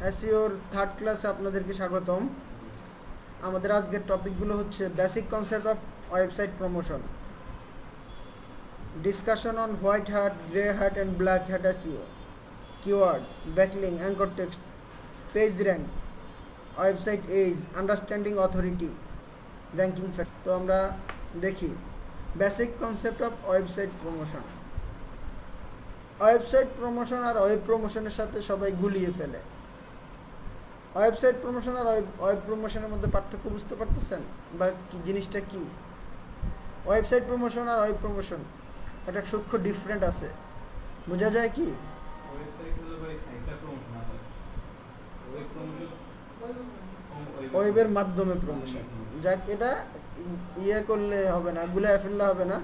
এসইওর third ক্লাসে আপনাদেরকে স্বাগতম। আমাদের আজকের টপিকগুলো হচ্ছে basic concept of website promotion, discussion on white hat, grey hat and black hat SEO, keyword, backlink, anchor text, page rank, website age, understanding authority, ranking factor. তো আমরা দেখি basic concept of website promotion. Website promotion আর web প্রমোশনের সাথে সবাই গুলিয়ে ফেলে। Website promotion আর ওয়েব প্রমোশনের মধ্যে পার্থক্য বুঝতে পারতেছেন বা কি জিনিসটা কি? ওয়েবসাইট প্রমোশন আর ওয়েব প্রমোশন একটা সূক্ষ্ম ডিফারেন্ট আছে, বোঝা যায় কি? ওয়েবের মাধ্যমে প্রমোশন, যাক এটা ইয়ে করলে হবে না, গুলায় ফেললে হবে না,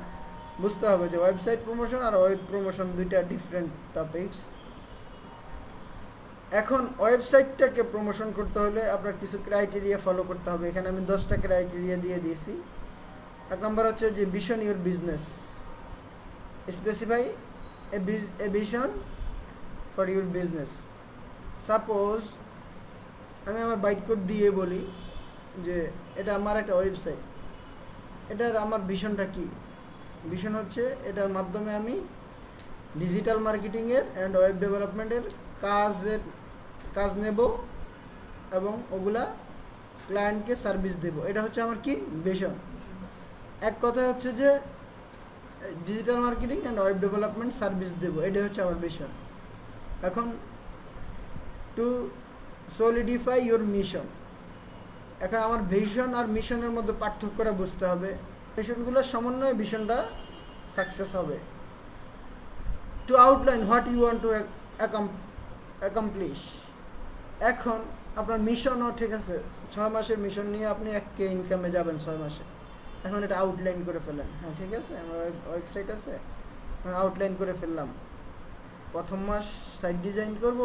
বুঝতে হবে যে ওয়েবসাইট প্রমোশন আর ওয়েব প্রমোশন দুইটা ডিফারেন্ট টপিকস। এখন ওয়েবসাইটটাকে প্রমোশন করতে হলে আপনার কিছু ক্রাইটেরিয়া ফলো করতে হবে। এখানে আমি 10টা ক্রাইটেরিয়া দিয়ে দিয়েছি। এক নম্বর হচ্ছে যে vision your business, specify A vision for your business. Suppose আমি আমার বাইট কোড দিয়ে বলি যে এটা আমার একটা ওয়েবসাইট, এটার আমার ভিশনটা কি? ভিশন হচ্ছে এটার মাধ্যমে আমি ডিজিটাল মার্কেটিংয়ের অ্যান্ড ওয়েব ডেভেলপমেন্টের কাজ নেব এবং ওগুলা ক্লায়েন্টকে সার্ভিস দেব। এটা হচ্ছে আমার কি ভিশন। এক কথা হচ্ছে যে digital marketing and web development service দেব, এটা হচ্ছে আমার ভিশন। এখন টু সলিডিফাই ইউর মিশন, এখন আমার ভিশন আর মিশনের মধ্যে পার্থক্যটা বুঝতে হবে। মিশনগুলোর সমন্বয়ে ভিশনটা সাকসেস হবে। To outline what you want to accomplish, এখন আপনার মিশনও ঠিক আছে, 6 মাসের মিশন নিয়ে আপনি 1K ইনকামে যাবেন 6 মাসে। এখন এটা আউটলাইন করে ফেলেন। হ্যাঁ ঠিক আছে, আমার ওয়েবসাইট আছে, আউটলাইন করে ফেললাম। প্রথম মাস সাইট ডিজাইন করব,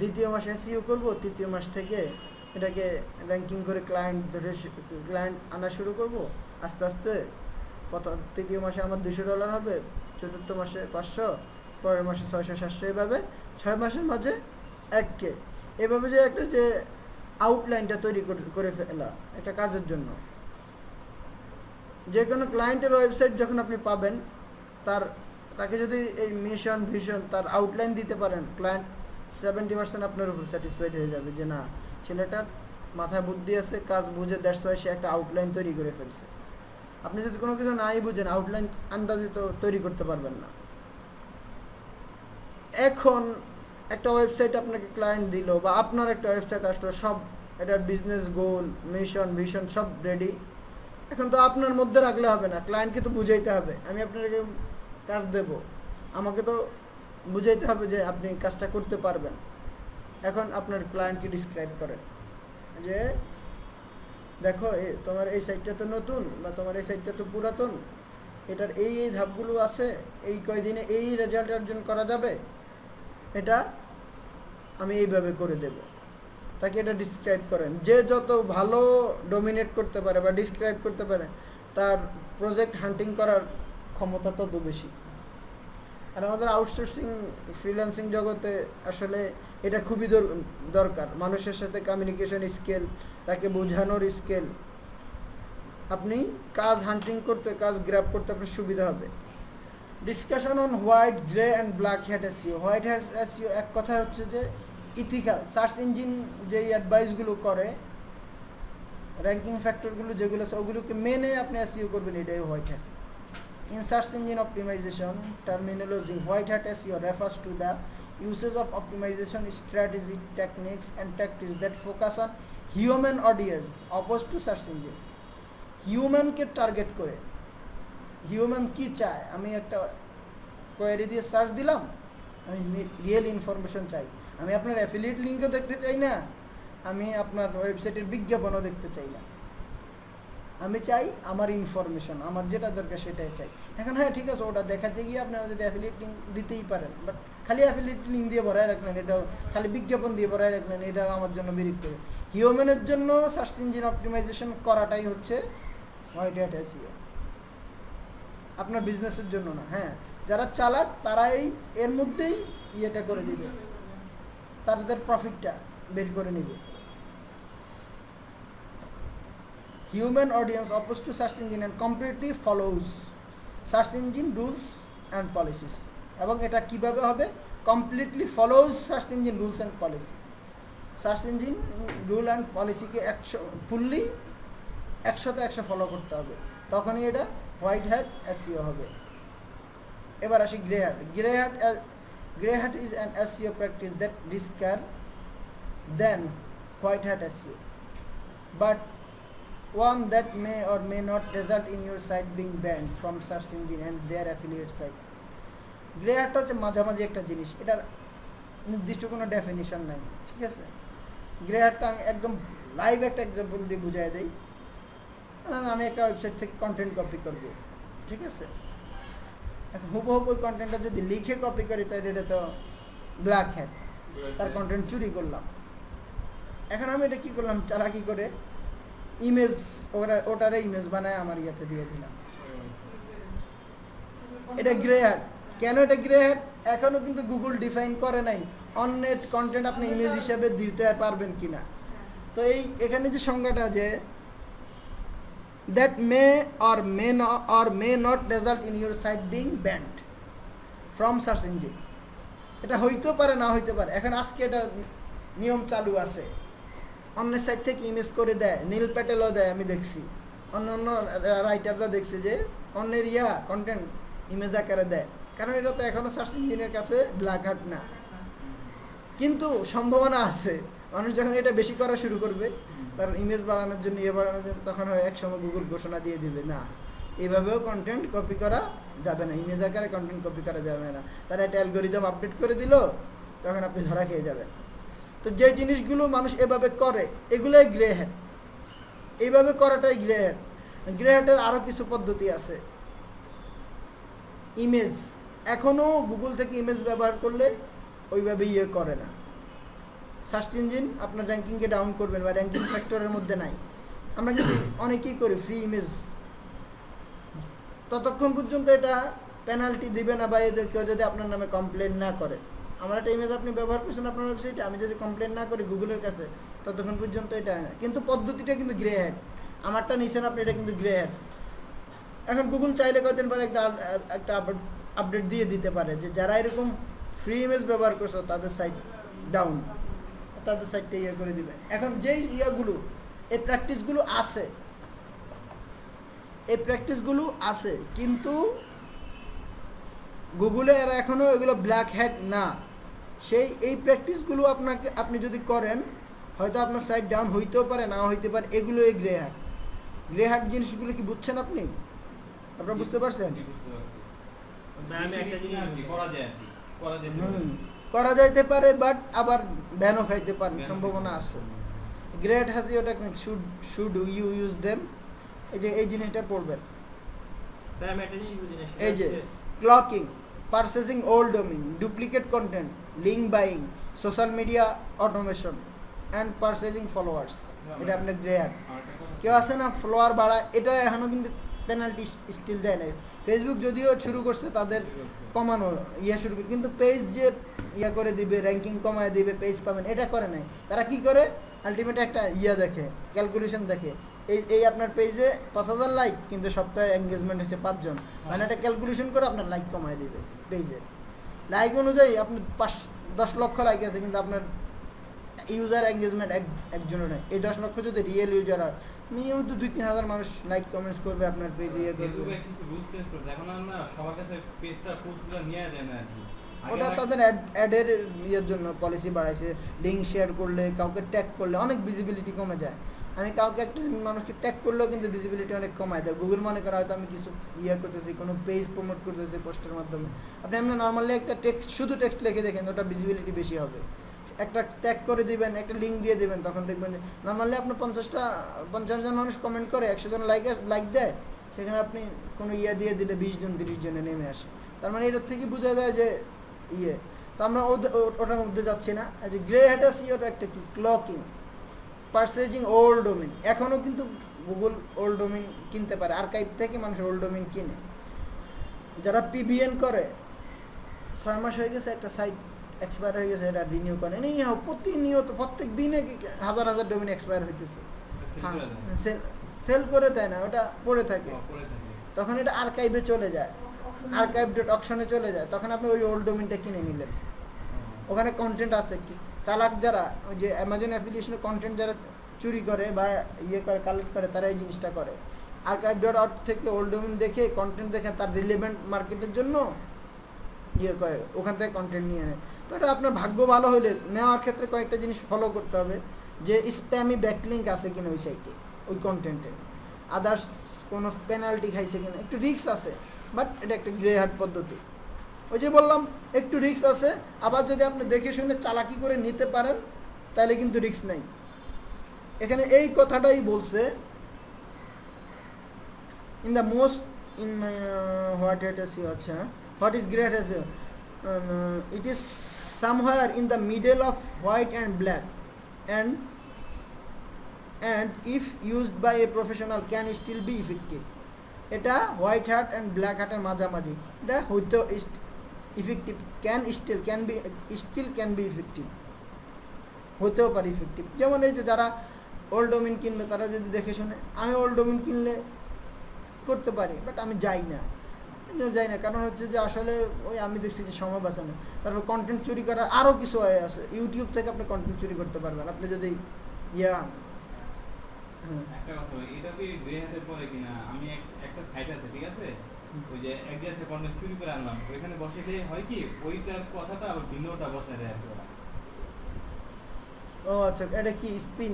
দ্বিতীয় মাস এসইও করব, তৃতীয় মাস থেকে এটাকে র্যাঙ্কিং করে ক্লায়েন্ট আনা শুরু করব। আস্তে আস্তে তৃতীয় মাসে আমার $200 হবে, চতুর্থ মাসে 500, পরের মাসে 600-700, এভাবে 6 মাসের মাঝে 1K। এভাবে যে একটা যে আউটলাইনটা তৈরি করে ফেলা একটা কাজের জন্য। যে কোনো ক্লায়েন্টের ওয়েবসাইট যখন আপনি পাবেন, তাকে যদি এই মিশন ভিশন তার আউটলাইন দিতে পারেন, ক্লায়েন্ট 70% আপনার উপর স্যাটিসফাইড হয়ে যাবে যে না, ছেলেটার মাথায় বুদ্ধি আছে, কাজ বুঝে, দ্যাটস ওয়াই সে একটা আউটলাইন তৈরি করে ফেলছে। আপনি যদি কোনো কিছু নাই বুঝেন, আউটলাইন আন্দাজে তো তৈরি করতে পারবেন না। এখন একটা ওয়েবসাইট আপনাকে ক্লায়েন্ট দিল বা আপনার একটা ওয়েবসাইট আসলো, সব এটার বিজনেস গোল, মিশন ভিশন সব রেডি। এখন তো আপনার মধ্যে রাখলে হবে না, ক্লায়েন্টকে তো বুঝাইতে হবে। আমি আপনাকে কাজ দেব, আমাকে তো বুঝাইতে হবে যে আপনি কাজটা করতে পারবেন। এখন আপনার ক্লায়েন্টকে ডিসক্রাইব করেন যে দেখো তোমার এই সাইটটা তো নতুন বা তোমার এই সাইটটা তো পুরাতন, এটার এই ধাপগুলো আছে, এই কয়দিনে এই রেজাল্ট অর্জন করা যাবে, এটা আমি এইভাবে করে দেব। তাকে এটা ডিসক্রাইব করেন। যে যত ভালো ডমিনেট করতে পারে বা ডিসক্রাইব করতে পারে, তার প্রজেক্ট হান্টিং করার ক্ষমতা তত বেশি। আর আমাদের আউটসোর্সিং ফ্রিল্যান্সিং জগতে আসলে এটা খুবই দরকার। মানুষের সাথে কমিউনিকেশন স্কিল, তাকে বোঝানোর স্কিল, আপনি কাজ হান্টিং করতে, কাজ গ্র্যাব করতে আপনার সুবিধা হবে। Discussion on white, grey and black hat SEO. White hat SEO এক কথা হচ্ছে যে ইথিক্যাল সার্চ ইঞ্জিন যেই অ্যাডভাইসগুলো করে, র্যাঙ্কিং ফ্যাক্টরগুলো যেগুলো আছে ওগুলোকে মেনে আপনি এসইও করবেন, এটাই white hat. In search engine optimization terminology, white hat SEO refers to the usage of optimization strategy, techniques and tactics that focus on human audience opposed to search engine. হিউম্যানকে target করে, human কি চায়, আমি একটা query দিয়ে search দিলাম, আমি real information চাই, আমি আপনার অ্যাফিলিয়েট লিঙ্কও দেখতে চাই না, আমি আপনার ওয়েবসাইটের বিজ্ঞাপনও দেখতে চাই না, আমি চাই আমার ইনফরমেশন, আমার যেটা দরকার সেটাই চাই। এখন হ্যাঁ ঠিক আছে, ওটা দেখাতে গিয়ে আপনি যদি অ্যাফিলিয়েট লিঙ্ক দিতেই পারেন, বাট খালি অ্যাফিলিয়েট লিঙ্ক দিয়ে ভরায় রাখলেন, এটাও খালি বিজ্ঞাপন দিয়ে ভরায় রাখলেন, এটাও আমার জন্য বিরক্ত। হিউম্যানের জন্য সার্চ ইঞ্জিন অপটিমাইজেশন করাটাই হচ্ছে হোয়াইট হ্যাট এসইও, আপনার বিজনেসের জন্য না। হ্যাঁ, যারা চালাক তারা এর মধ্যেই ইয়েটা করে দিবে। তাদের প্রফিটটা বের করে নেবে। Human audience oppose to search engine and completely follows search engine rules and policies. এবং এটা কিভাবে হবে? Completely follows search engine rules and policy. Search engine rule and পলিসিকে ফুললি 100% ফলো করতে হবে, তখনই এটা হোয়াইট হ্যাট এসইও হবে। এবার আসি grey hat. Grey hat is an SEO practice that riskier than white hat SEO, but one that may or may not result in your site being banned from search engine and their affiliate site. Grey হ্যাটটা হচ্ছে মাঝামাঝি একটা জিনিস, এটার নির্দিষ্ট কোনো definition নাই, ঠিক আছে? গ্রে হ্যাটটা আমি একদম লাইভ একটা এক্সাম্পল দিয়ে বুঝাই দিই। আমি একটা ওয়েবসাইট থেকে কন্টেন্ট কপি করব, ঠিক আছে? এখন হুবহু ওই কন্টেন্টটা যদি লিখে কপি করি তাহলে এটা তো ব্ল্যাক হ্যাট, তার কন্টেন্ট চুরি করলাম। এখন আমি এটা কী করলাম, চালাকি করে ইমেজ ওটারে ইমেজ বানায় আমার ইয়াতে দিয়ে দিলাম, এটা গ্রে হ্যাট। কেন এটা গ্রে হ্যাট? এখনও কিন্তু গুগল ডিফাইন করে নাই অন্যের কন্টেন্ট আপনি ইমেজ হিসাবে দিতে পারবেন কিনা। তো এখানে যে সংজ্ঞাটা যে that may may not result in your site being banned from search engine, এটা হইতেও পারে না হইতে পারে। এখন আজকে এটা নিয়ম চালু আছে, অন্যের সাইট থেকে ইমেজ করে দেয়, নীল প্যাটেলও দেয়, আমি দেখছি অন্য রাইটাররা দেখছে যে অন্যের কন্টেন্ট ইমেজ আকারে দেয়, কারণ এটা তো এখনও সার্চ ইঞ্জিনের কাছে ব্ল্যাক হ্যাট না। কিন্তু সম্ভাবনা আছে, মানুষ যখন এটা বেশি করা শুরু করবে, তার ইমেজ বাড়ানোর জন্য বাড়ানোর জন্য, তখন হয় একসময় গুগল ঘোষণা দিয়ে দিবে না এভাবেও কন্টেন্ট কপি করা যাবে না, ইমেজ আকারে কন্টেন্ট কপি করা যাবে না। তারা একটা অ্যালগোরিদম আপডেট করে দিল, তখন আপনি ধরা খেয়ে যাবেন। তো যে জিনিসগুলো মানুষ এভাবে করে এগুলোই গ্রে হ্যাট, এইভাবে করাটাই গ্রে হ্যাট। গ্রে হ্যাটের আরও কিছু পদ্ধতি আছে। ইমেজ এখনও গুগল থেকে ইমেজ ব্যবহার করলে ওইভাবে করে না। সার্চ ইঞ্জিন আপনার র্যাঙ্কিংকে ডাউন করবেন বা র্যাঙ্কিং ফ্যাক্টরের মধ্যে নাই। আমরা কিন্তু অনেকেই করি ফ্রি ইমেজ, ততক্ষণ পর্যন্ত এটা পেনাল্টি দিবে না, বা এদের কেউ যদি আপনার নামে কমপ্লেন না করে। আমার একটা ইমেজ আপনি ব্যবহার করছেন আপনার ওয়েবসাইটে, আমি যদি কমপ্লেন না করি গুগলের কাছে, ততক্ষণ পর্যন্ত এটা না। কিন্তু পদ্ধতিটা কিন্তু গ্রে হ্যাট, আমারটা নিছেন আপনি, এটা কিন্তু গ্রে হ্যাট। এখন গুগল চাইলে কয়েকদিন পরে একটা আপডেট দিয়ে দিতে পারে যে যারা এরকম ফ্রি ইমেজ ব্যবহার করছো তাদের সাইট ডাউন, তাদের সাইটটা করে দিবে। এখন যেই এই প্র্যাকটিসগুলো আছে, কিন্তু গুগলে এরা এখনও এগুলো ব্ল্যাক হ্যাট না। এই প্র্যাকটিসগুলো আপনি যদি করেন, হয়তো আপনার সাইট ডাউন হইতেও পারে, না হইতে পারে। এগুলো এই গ্রে হ্যাট। গ্রে হ্যাট জিনিসগুলো কি বুঝছেন আপনি? আপনারা বুঝতে পারছেন? করা যাইতে পারে, বাট আবার ব্যানও খাইতে পারে, সম্ভাবনা আছে। Grey hat has your technique, should you use them. এই জিনিসটা পড়বেন। এই যে cloaking, purchasing old domain, duplicate content, link buying, social media automation and purchasing followers, এটা আপনার গ্রে হ্যাট। কেউ আছে না ফলোয়ার বাড়ায়, এটা এখনও কিন্তু পেনাল্টি স্টিল দেয় নাই। ফেসবুক যদিও শুরু করছে তাদের কমানো শুরু করে, কিন্তু পেজ যে করে দিবে, র্যাঙ্কিং কমায় দিবে, পেজ পাবেন, এটা করে নাই। তারা কি করে, আলটিমেট একটা দেখে, ক্যালকুলেশন দেখে। এই আপনার পেজে 5,000 লাইক, কিন্তু সপ্তাহে এঙ্গেজমেন্ট হচ্ছে 5 জন, মানে একটা ক্যালকুলেশন করে আপনার লাইক কমায় দিবে। পেজের লাইক অনুযায়ী আপনার 10 লক্ষ লাইক আছে, কিন্তু আপনার ইউজার এঙ্গেজমেন্ট একজনও নেই। এই 10 লক্ষ যদি রিয়েল ইউজার হয়, মিনিমাম তো 2-3 হাজার মানুষ লাইক কমেন্টস করবে আপনার পেজে। ওটা তাদের অ্যাডের জন্য পলিসি বাড়াইছে। লিঙ্ক শেয়ার করলে, কাউকে ট্যাগ করলে অনেক ভিজিবিলিটি কমে যায়। আমি কাউকে একটা মানুষকে ট্যাগ করলেও কিন্তু ভিজিবিলিটি অনেক কমায় দেয়। গুগল মনে করা হয়তো আমি কিছু করতেছি, কোনো পেজ প্রমোট করতেছি পোস্টের মাধ্যমে। আপনি নর্মালি একটা শুধু টেক্সট লিখে দেখেন, ওটা ভিজিবিলিটি বেশি হবে। একটা ট্যাগ করে দিবেন, একটা লিঙ্ক দিয়ে দিবেন, তখন দেখবেন যে নর্মালি আপনার 50 জন মানুষ কমেন্ট করে, 100 জন লাইক দেয়, সেখানে আপনি কোনো দিয়ে দিলে 20 জন 30 জনে নেমে আসে। তার মানে এটার থেকে বোঝা যায় যে তো আমরা ওটার মধ্যে যাচ্ছি না। গ্রে হ্যাট ওটা একটা কি, ক্লকিং, পারচেজিং ওল্ড ডোমেইন। এখনও কিন্তু গুগল ওল্ড ডোমেইন কিনতে পারে, আর্কাইভ থেকে মানুষ ওল্ড ডোমেইন কিনে। যারা পিবিএন করে, 6 মাস হয়ে গেছে একটা সাইট এক্সপায়ার হয়ে গেছে, এটা রিনিউ করেন। এই প্রতিনিয়ত প্রত্যেক দিনে হাজার হাজার ডোমেন এক্সপায়ার হইতেছে। হ্যাঁ, সেল করে দেয় না, ওটা পড়ে থাকে। তখন এটা আর্কাইভে চলে যায়, আর্কাইভ ডট অকশনে চলে যায়। তখন আপনি ওই ওল্ড ডোমেনটা কিনে নিলেন, ওখানে কন্টেন্ট আছে কি। চালাক যারা ওই যে অ্যামাজন অ্যাপ্লিকেশনের কন্টেন্ট যারা চুরি করে বা ইয়ে করে, কালেক্ট করে, তারা এই জিনিসটা করে। আর্কাইভ ডট অর্গ থেকে ওল্ড ডোমেন দেখে, কন্টেন্ট দেখে, তার রিলেভেন্ট মার্কেটের জন্য ইয়ে করে, ওখান থেকে কন্টেন্ট নিয়ে নেয়। তো এটা আপনার ভাগ্য ভালো হলে নেওয়ার ক্ষেত্রে কয়েকটা জিনিস ফলো করতে হবে, যে স্প্যামি ব্যাকলিঙ্ক আছে কিনা ওই সাইটে, ওই কন্টেন্টে, আদার্স কোনো পেনাল্টি খাইছে কিনা। একটু রিস্ক আছে, বাট এটা একটা গ্রে হার্ট পদ্ধতি। ওই যে বললাম একটু রিস্ক আছে, আবার যদি আপনি দেখে শুনে চালাকি করে নিতে পারেন তাহলে কিন্তু রিস্ক নাই। এখানে এই কথাটাই বলছে, in the most in my what it is, আচ্ছা, what is great s, it is somewhere in the middle of white and black, and if used by a professional can still be effective. এটা white heart and black হার্টের মাঝামাঝি, এটা হইতেও effective, can be effective, হতেও পারে effective. যেমন এই যে যারা ওল্ড ডোমেন কিনবে, তারা যদি দেখে শুনে, আমি ওল্ড ডোমেন কিনলে করতে পারি, বাট আমি যাই না, কারণ হচ্ছে যে আসলে ওই আমি দেখছি যে সময় বাঁচানো। তারপর কন্টেন্ট চুরি করার আরও কিছু ওয়ে আছে। ইউটিউব থেকে আপনি কন্টেন্ট চুরি করতে পারবেন, আপনি যদি একটা কথা, এটা কি গ্রে হাতের পরে কিনা? আমি একটা সাইট আছে, ঠিক আছে, ওই যে এক জায়গা থেকে কন্টেন্ট চুরি করে আনলাম, ওইখানে বসে দিয়ে হয় কি, ওইটার কথাটা আবার ভিন্নটা বসায় দেয় আর কি। ও আচ্ছা, এটা কি স্পিন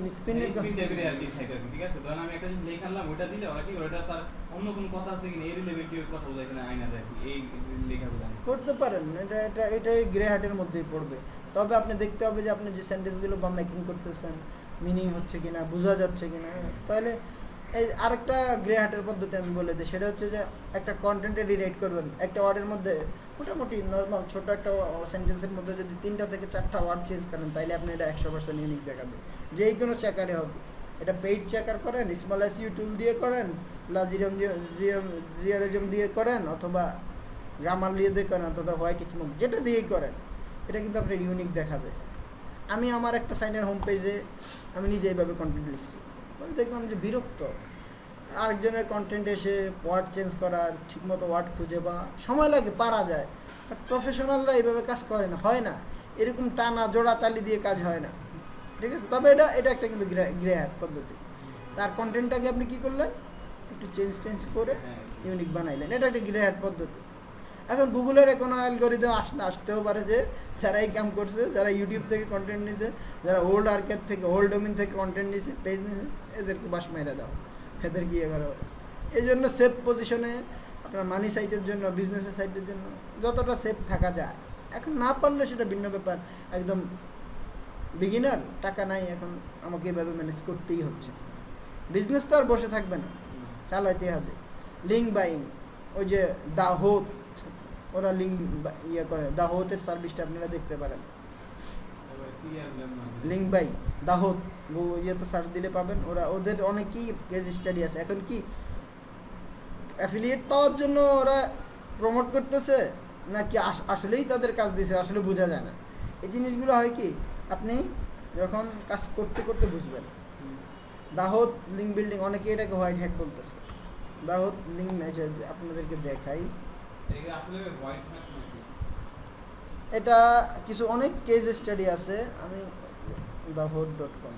টাইপের আর কি সাইট আর কি, ঠিক আছে। তখন আমি একটা জিনিস লিখে আনলাম, ওইটা দিলে ওরা কি, ওটা তার অন্য কোনো কথা আছে কিনা, এই রিলেভেন্ট কথা বোঝায় কিনা, আইনা দেয় এই লেখাগুলো করতে পারেন। এটাই গ্রে হার্টের মধ্যেই পড়বে। তবে আপনি দেখতে হবে যে আপনি যে সেন্টেন্সগুলো বা মেকিং করতেছেন মিনিং হচ্ছে কিনা, বোঝা যাচ্ছে কিনা। তাহলে এই আরেকটা গ্রে হার্টের পদ্ধতি আমি বলে দিই, সেটা হচ্ছে যে একটা কন্টেন্টে রিরাইট করবেন। একটা ওয়ার্ডের মধ্যে মোটামুটি নর্মাল ছোট একটা সেন্টেন্সের মধ্যে যদি 3টা থেকে 4টা ওয়ার্ড চেঞ্জ করেন, তাহলে আপনি এটা 100% ইউনিক দেখাবে, যেই কোনো চেকারে হবে। এটা পেইড চেকার করেন, স্মল এসইও টুল দিয়ে করেন, প্লাজিয়ারিজম দিয়ে করেন, অথবা গ্রামার দিয়ে করেন, অথবা হোয়াইট স্মোক, যেটা দিয়েই করেন, এটা কিন্তু আপনার ইউনিক দেখাবে। আমি আমার একটা সাইটের হোম পেজে আমি নিজে এইভাবে কন্টেন্ট লিখছি, আমি দেখলাম যে বিরক্ত, আরেকজনের কন্টেন্ট এসে ওয়ার্ড চেঞ্জ করা, ঠিকমতো ওয়ার্ড খুঁজে বা সময় লাগে, পারা যায়, বাট প্রফেশনালরা এইভাবে কাজ করে না, হয় না, এরকম টানা জোড়া তালি দিয়ে কাজ হয় না, ঠিক আছে। তবে এটা একটা কিন্তু গ্রে হার্ট পদ্ধতি। তার কন্টেন্টটাকে আপনি কী করলেন, একটু চেঞ্জ করে ইউনিক বানাইলেন, এটা একটা গ্রে হার্ট পদ্ধতি। এখন গুগলের কোনো অ্যালগরিদম আসতেও পারে যে যারা এই কাম করছে, যারা ইউটিউব থেকে কন্টেন্ট নিছে, যারা ওল্ড আর্কাইভ থেকে, ওল্ড ডোমেন থেকে কন্টেন্ট নিছে, পেজ নিছে, এদেরকে বাস মেরে দাও, এদেরকে ইয়ে করো। এই জন্য সেফ পজিশনে আপনার মানি সাইটের জন্য, বিজনেসের সাইটের জন্য যতটা সেফ থাকা যায়। এখন না পারলে সেটা ভিন্ন ব্যাপার, একদম বিগিনার, টাকা নাই, এখন আমাকে এভাবে ম্যানেজ করতেই হচ্ছে। বিজনেস তো আর বসে থাকবে না, চালাইতে হবে। লিঙ্ক বাইং, ওই যে দা হোত, ওরা লিঙ্ক ইয়ে করে, দা হোতের সার্ভিসটা আপনারা দেখতে পারেন। লিঙ্ক বাই দা হোত ইয়েতে সার্চ দিলে পাবেন, ওদের অনেকই কেস স্টাডি আছে। এখন কি অ্যাফিলিয়েট পাওয়ার জন্য ওরা প্রমোট করতেছে নাকি আসলেই তাদের কাজ দিয়েছে, আসলে বোঝা যায় না। এই জিনিসগুলো হয় কি, আপনি যখন কাজ করতে করতে বুঝবেন। দাহোদ লিঙ্ক বিল্ডিং, অনেকে এটাকে হোয়াইট হ্যাট বলতেছে। দাহোদ লিঙ্ক আপনাদেরকে দেখাই, এটা কিছু অনেক কেস স্টাডি আছে। আমি দাহোদ.com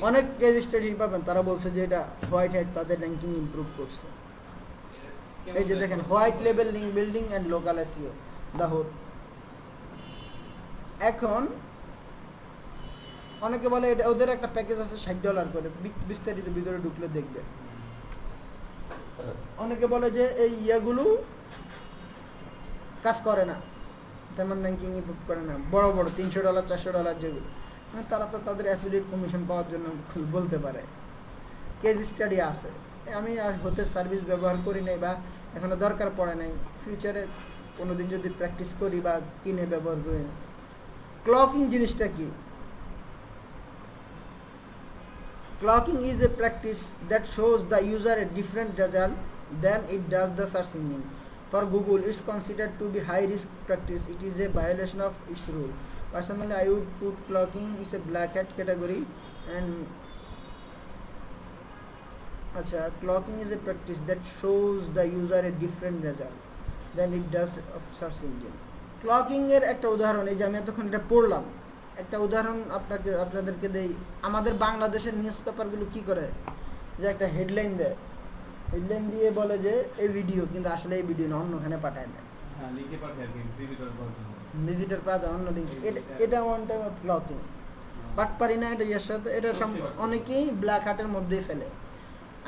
অনেক কেস স্টাডি পাবেন, তারা বলছে যে এটা হোয়াইট হ্যাট তাদের র্যাঙ্কিং ইমপ্রুভ করছে। এই যে দেখেন, white level link building and local SEO, Dahod. এখন অনেকে বলে এটা ওদের একটা প্যাকেজ আছে $60 করে, বিস্তারিত ভিতরে ঢুকলে দেখবে। অনেকে বলে যে এই ইয়েগুলো কাজ করে না, তেমন র্যাঙ্কিং ইমপ্রুভ করে না, বড় বড় $300 $400 যেগুলো, তারা তো তাদের অ্যাফিলিয়েট কমিশন পাওয়ার জন্য বলতে পারে। কেস স্টাডি আছে। আমি আর হোতের সার্ভিস ব্যবহার করি নাই বা এখনো দরকার পড়ে নাই, ফিউচারে কোনোদিন যদি প্র্যাকটিস করি বা কিনে ব্যবহার করি। ক্লকিং জিনিসটা কি? Clocking is a practice that shows the user a different result than it does the search engine. For Google, it's considered to be high risk practice. It is a violation of its rule. Personally, I would put clocking is a black hat category, and clocking is a practice that shows the user a different result than it does of search engine. Clocking এর একটা উদাহরণ, এই যে আমি এতক্ষণ এটা পড়লাম, একটা উদাহরণ আপনাদেরকে দেই। আমাদের বাংলাদেশের নিউজ পেপারগুলো কি করে, যে একটা হেডলাইন দেয়, হেডলাইন দিয়ে বলে যে এই ভিডিও, কিন্তু আসলে এই ভিডিও না, অন্যখানে পাঠায় দেয়, হ্যাঁ লিখে পাঠায় আর কি ভিজিটর পাওয়া যায় অন্য লিঙ্ক। এটা one time of clocking. But পারি না এটা এর সাথে, এটা অনেকেই ব্ল্যাক হার্টের মধ্যেই ফেলে।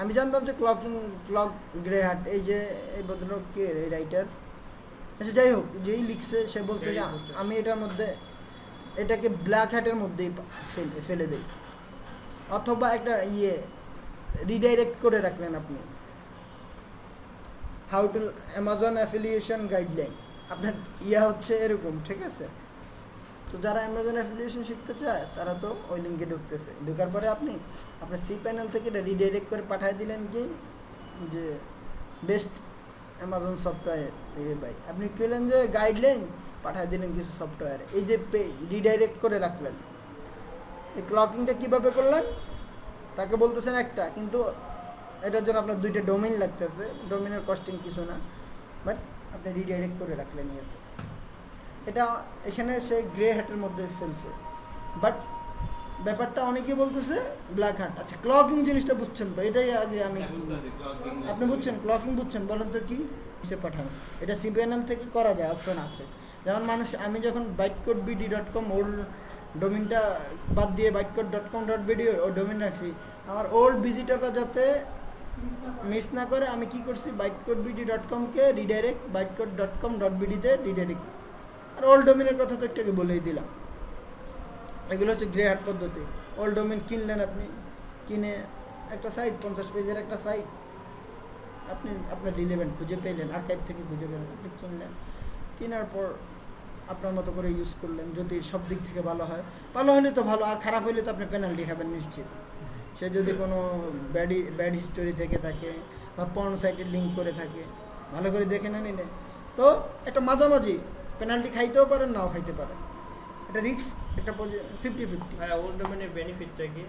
আমি জানতাম যে ক্লক গ্রে হার্ট, এই যে এই ভদ্রলোক কে, এই রাইটার, আচ্ছা যাই হোক, যেই লিখছে সে বলছে যে আমি এটার মধ্যে এটাকে ব্ল্যাক হ্যাটের মধ্যেই ফেলে দেই। অথবা একটা রিডাইরেক্ট করে রাখলেন আপনি, how to Amazon affiliation guideline, আপনার হচ্ছে এরকম, ঠিক আছে? তো যারা অ্যামাজন অ্যাফিলিয়েশন শিখতে চায় তারা তো ওই লিঙ্কে ঢুকতেছে, ঢোকার পরে আপনি আপনার সি প্যানেল থেকে এটা রিডাইরেক্ট করে পাঠিয়ে দিলেন কি, যে বেস্ট অ্যামাজন সফটওয়্যার ভাই, আপনি পেলেন যে গাইডলাইন, পাঠিয়ে দিলেন কিছু সফটওয়্যার, এই যে রিডাইরেক্ট করে রাখলেন। এই ক্লকিংটা কীভাবে করলেন, তাকে বলতেছেন একটা, কিন্তু এটার জন্য আপনার 2টা ডোমেইন লাগতেছে, ডোমেইনের কস্টিং কিছু না, বাট আপনি রিডাইরেক্ট করে রাখলেন এটা এখানে সে গ্রে হ্যাটের মধ্যে ফেলছে। বাট ব্যাপারটা অনেকেই বলতেছে ব্ল্যাক হ্যাট। আচ্ছা, ক্লকিং জিনিসটা বুঝছেন তো? এটাই আগে আমি, আপনি বুঝছেন ক্লকিং বুঝছেন, বলেন তো কি সে পাঠানো? এটা সিপিএনএল থেকে করা যায়, অপশন আছে। যেমন আমি যখন bytecodebd.com ওল্ড ডোমেইনটা বাদ দিয়ে bytecode.com.bd ও ডোমেইন রাখছি, আমার ওল্ড ভিজিটররা যাতে মিস না করে, আমি কি করছি, bytecodebd.com কে রিডাইরেক্ট bytecode.com.bd তে রিডাইরেক্ট, আর ওল্ড ডোমেইনের কথা তো একটাকে বলেই দিলাম। এগুলো হচ্ছে গ্রে হ্যাট পদ্ধতি। ওল্ড ডোমেইন কিনলেন, আপনি কিনে একটা সাইট, 50 পেজের একটা সাইট, আপনি আপনার রিলেভেন্ট খুঁজে পেলেন, আর্কাইভ থেকে খুঁজে পেলেন, আপনি কিনলেন, কেনার পর আপনার মতো করে ইউজ করলেন। যদি সব দিক থেকে ভালো হয়, ভালো হলে তো ভালো, আর খারাপ হলে তো আপনি পেনাল্টি খাবেন নিশ্চিত। সে যদি কোনো ব্যাড হিস্টোরি থেকে থাকে বা পর্ন সাইটে লিঙ্ক করে থাকে, ভালো করে দেখে না নিলে তো একটা মাঝামাঝি পেনাল্টি খাইতেও পারেন, নাও খাইতে পারেন, এটা রিস্ক, একটা 50-50। হ্যাঁ, ওল্ড ডোমেইনের বেনিফিটটা কি?